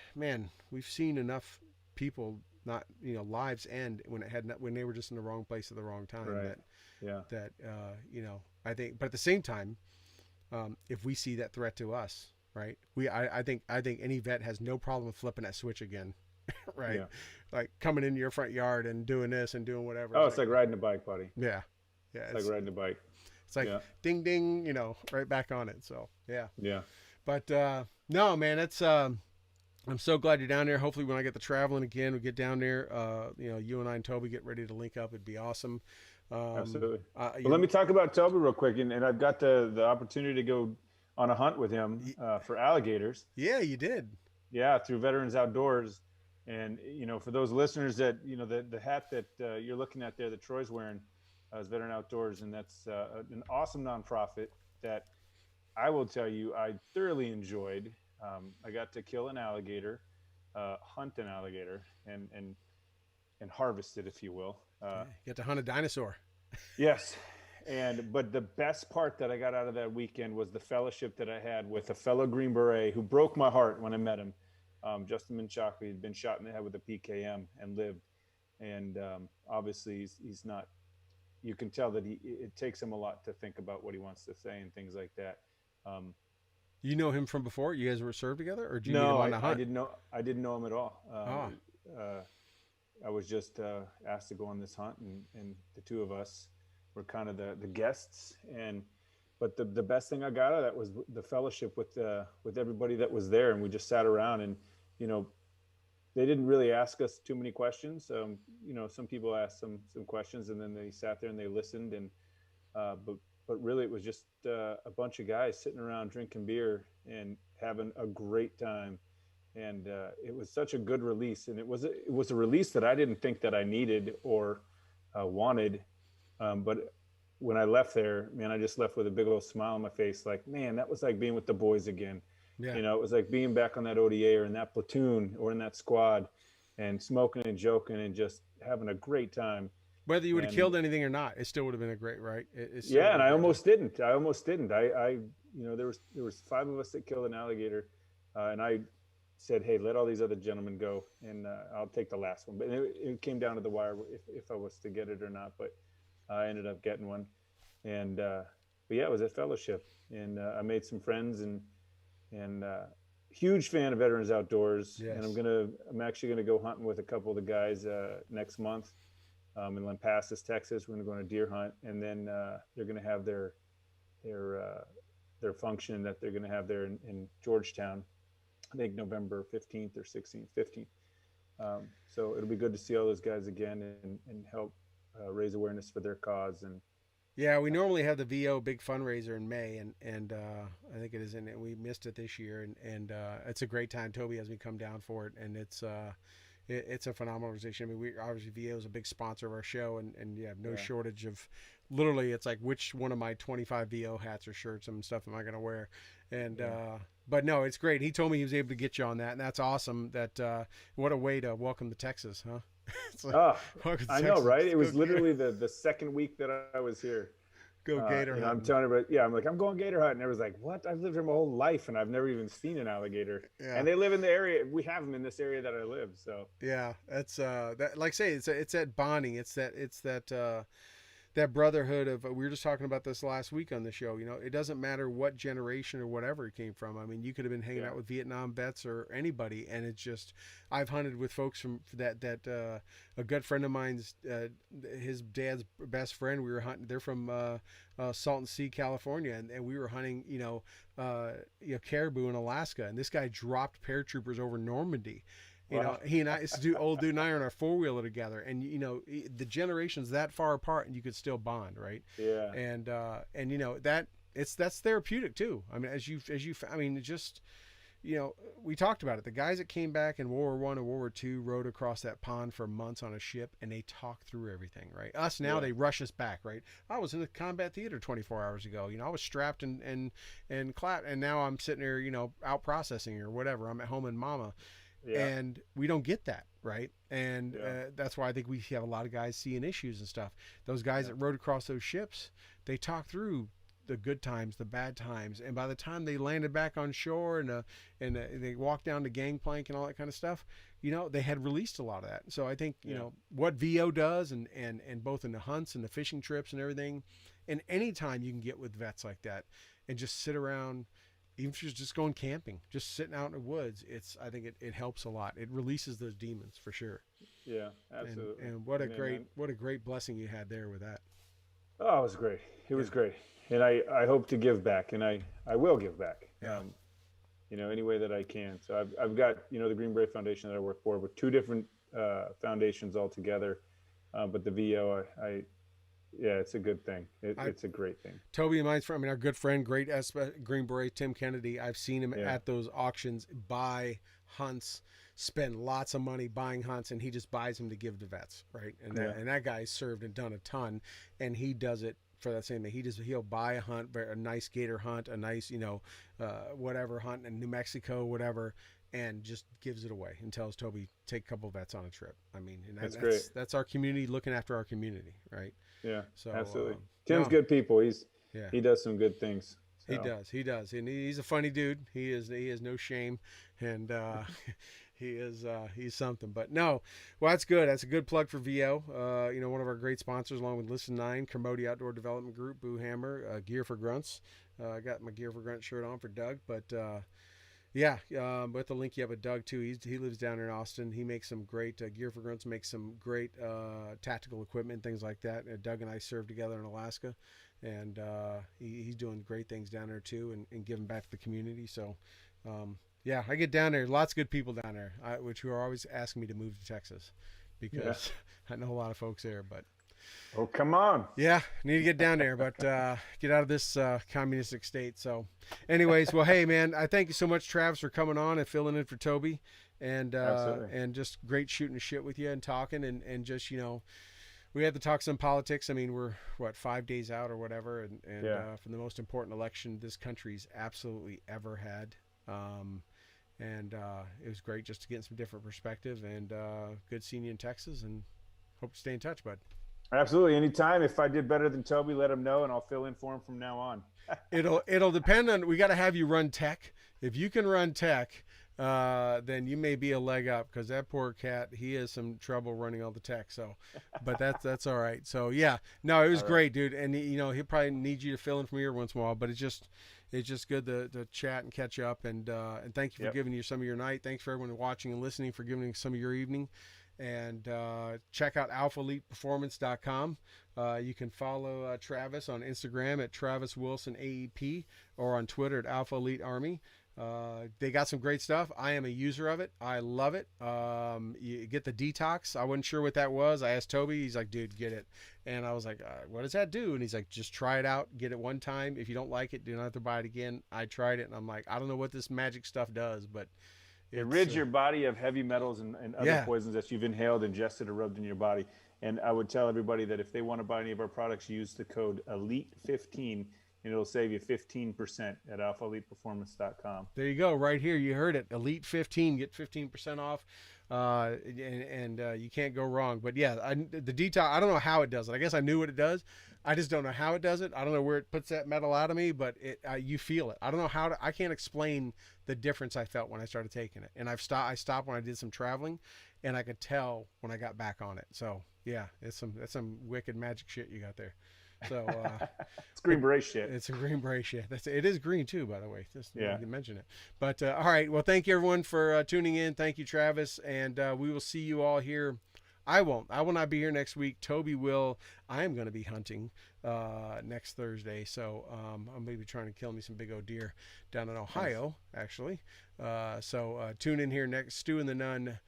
seen enough people not lives end when they were just in the wrong place at the wrong time. Right. That I think, but at the same time, if we see that threat to us, right? I think any vet has no problem flipping that switch again, right? Yeah. Like coming into your front yard and doing this and doing whatever. Oh, it's like riding a bike, buddy. Yeah. It's like riding a bike. It's like ding ding, right back on it. So yeah. But no, man, it's I'm so glad you're down there. Hopefully when I get the traveling again, we get down there, you and I and Toby get ready to link up. It'd be awesome. Absolutely. Let me talk about Toby real quick. And I've got the opportunity to go on a hunt with him for alligators. Yeah, you did. Yeah, through Veterans Outdoors. And, for those listeners that, the hat that you're looking at there that Troy's wearing is Veteran Outdoors. And that's an awesome nonprofit that I will tell you I thoroughly enjoyed. I got to kill an alligator, hunt an alligator, and harvest it, if you will. You got to hunt a dinosaur. Yes. But the best part that I got out of that weekend was the fellowship that I had with a fellow Green Beret who broke my heart when I met him. Justin Minchaka had been shot in the head with a PKM and lived. And obviously he's not, you can tell that it takes him a lot to think about what he wants to say and things like that. You know him from before? You guys were served together, or did you meet him No, on the hunt? I didn't know him at all. I was just asked to go on this hunt, and the two of us were kind of the guests. But the best thing I got out of that was the fellowship with everybody that was there, and we just sat around, and they didn't really ask us too many questions. Some people asked some questions, and then they sat there and they listened, and but really it was just a bunch of guys sitting around drinking beer and having a great time. And it was such a good release. And it was a release that I didn't think that I needed or wanted. But when I left there, man, I just left with a big old smile on my face. Like, man, that was like being with the boys again. Yeah. It was like being back on that ODA or in that platoon or in that squad and smoking and joking and just having a great time. Whether you would have killed anything or not, it still would have been a great, right? And I almost didn't. I there was 5 of us that killed an alligator, and I said, hey, let all these other gentlemen go, and I'll take the last one. But it came down to the wire if I was to get it or not, but I ended up getting one. And but yeah, it was a fellowship, and I made some friends, and huge fan of Veterans Outdoors. Yes. And I'm actually gonna go hunting with a couple of the guys next month. In Lampasas, Texas. We're going to go on a deer hunt, and then they're going to have their function that they're going to have there in Georgetown, I think November 15th or 16th, 15th. So it'll be good to see all those guys again and help raise awareness for their cause. And yeah, we normally have the VO big fundraiser in May, and I think it is in it. We missed it this year, and it's a great time. Toby has me come down for it, and it's a phenomenal organization. I mean, we obviously VO is a big sponsor of our show, and you have no shortage of. Literally, it's like which one of my 25 VO hats or shirts and stuff am I going to wear, and but no, it's great. He told me he was able to get you on that, and that's awesome. That what a way to welcome to Texas, huh? I know, right? It was literally the second week that I was here. Go gator I'm hunting. telling everybody, I'm like, I'm going gator hunting. Everyone's like, what? I've lived here my whole life and I've never even seen an alligator. Yeah. And they live in the area. We have them in this area that I live. So Yeah, that's that like I say it's that bonding. That brotherhood of we were just talking about this last week on the show. It doesn't matter what generation or whatever it came from. I mean, you could have been hanging out with Vietnam vets or anybody, and it's just I've hunted with folks from a good friend of mine's his dad's best friend. We were hunting. They're from Salton Sea, California, and we were hunting caribou in Alaska, and this guy dropped paratroopers over Normandy. He and I, old dude and I are on our four-wheeler together, and the generations that far apart, and you could still bond, right? Yeah. And that's therapeutic too. I mean, we talked about it. The guys that came back in World War I and World War II rode across that pond for months on a ship, and they talked through everything, right? Us now, they rush us back, right? I was in the combat theater 24 hours ago. I was strapped and clapped, and now I'm sitting here, out processing or whatever. I'm at home in Mama. Yeah. And we don't get that, right? And that's why I think we have a lot of guys seeing issues and stuff. Those guys that rode across those ships, they talk through the good times, the bad times, and by the time they landed back on shore and they walked down the gangplank and all that kind of stuff, they had released a lot of that. So I think what VO does, and both in the hunts and the fishing trips and everything, and anytime you can get with vets like that and just sit around. Even if you're just going camping, just sitting out in the woods, I think it helps a lot. It releases those demons for sure. Yeah, absolutely. And what a great blessing you had there with that. Oh, it was great. It was great. And I hope to give back, and I will give back. Yeah. Any way that I can. So I've got the Green Beret Foundation that I work for, with two different foundations altogether. But the VO, it's a good thing. It's a great thing. Toby and mine's our good friend, great Green Beret, Tim Kennedy. I've seen him at those auctions buy hunts, spend lots of money buying hunts, and he just buys them to give to vets, right? And that guy's served and done a ton, and he does it for that same thing. He'll buy a hunt, a nice gator hunt, a nice whatever hunt in New Mexico, whatever, and just gives it away and tells Toby, take a couple vets on a trip. I mean, and that's great. That's our community looking after our community, right? Yeah, so absolutely. Tim's good people. He does some good things. So. He does, and he's a funny dude. He has no shame, and he's something. But no, well, that's good. That's a good plug for VO. One of our great sponsors, along with Listen 9, Kermode Outdoor Development Group, Boo Hammer, Gear for Grunts. I got my Gear for Grunt shirt on for Doug, but. With the link you have with Doug too. He lives down in Austin. He makes some great Gear for Grunts, makes some great tactical equipment, things like that. Doug and I served together in Alaska, and he's doing great things down there too, and giving back to the community. So, I get down there. Lots of good people down there, who are always asking me to move to Texas because I know a lot of folks there, but. Oh, come on. Yeah, need to get down there, but get out of this communistic state. So anyways, well, hey, man, I thank you so much, Travis, for coming on and filling in for Toby. And just great shooting shit with you and talking. And just, we had to talk some politics. I mean, we're, 5 days out or whatever. And from the most important election this country's absolutely ever had. It was great just to get some different perspective. And good seeing you in Texas. And hope to stay in touch, bud. Absolutely. Anytime. If I did better than Toby, let him know, and I'll fill in for him from now on. It'll depend on. We got to have you run tech. If you can run tech, then you may be a leg up, because that poor cat, he has some trouble running all the tech. So, but that's all right. So it was great, dude. And he'll probably need you to fill in from here once in a while. But it's just good to chat and catch up. And thank you for giving you some of your night. Thanks for everyone watching and listening for giving some of your evening. And check out alphaeliteperformance.com. You can follow Travis on Instagram at Travis Wilson AEP, or on Twitter at Alpha Elite Army. They got some great stuff. I am a user of it. I love it. You get the detox. I wasn't sure what that was. I asked Toby. He's like, dude, get it. And I was like, what does that do? And he's like, just try it out. Get it one time. If you don't like it, do not have to buy it again. I tried it, and I'm like, I don't know what this magic stuff does, but it rids your body of heavy metals and other poisons that you've inhaled, ingested, or rubbed in your body. And I would tell everybody that if they want to buy any of our products, use the code ELITE15, and it'll save you 15% at alphaeliteperformance.com. There you go, right here. You heard it. Elite 15, get 15% off, and you can't go wrong. But yeah, the detail, I don't know how it does it. I guess I knew what it does. I just don't know how it does it. I don't know where it puts that metal out of me, but you feel it. I don't know how I can't explain the difference I felt when I started taking it. And I stopped when I did some traveling, and I could tell when I got back on it. So yeah, that's some wicked magic shit you got there. So it's Green Beret shit. It's a Green Beret shit. It is green too, by the way. Just yeah, to mention it. But all right. Well, thank you everyone for tuning in. Thank you, Travis, and we will see you all here. I will not be here next week. Toby will. I am going to be hunting next Thursday, so I'm maybe trying to kill me some big old deer down in Ohio, actually. So tune in here next. Stu and the Nunn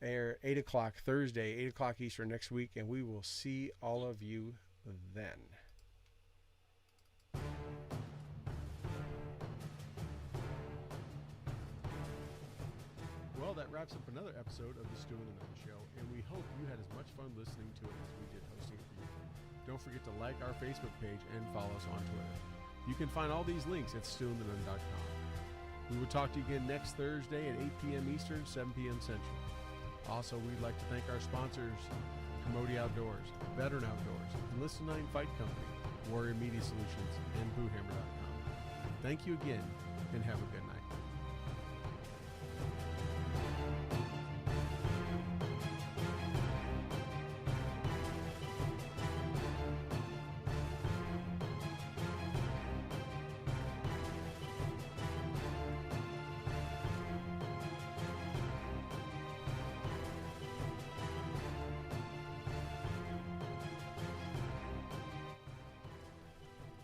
air 8 o'clock Thursday, 8 o'clock Eastern next week, and we will see all of you then. Well, that wraps up another episode of the Stu and the Nunn Show, and we hope you had as much fun listening to it as we did hosting it for you. Don't forget to like our Facebook page and follow us on Twitter. You can find all these links at stewandthenunn.com. We will talk to you again next Thursday at 8 p.m. Eastern, 7 p.m. Central. Also, we'd like to thank our sponsors, Commodity Outdoors, Veteran Outdoors, Enlisted 9 Fight Company, Warrior Media Solutions, and BooHammer.com. Thank you again, and have a good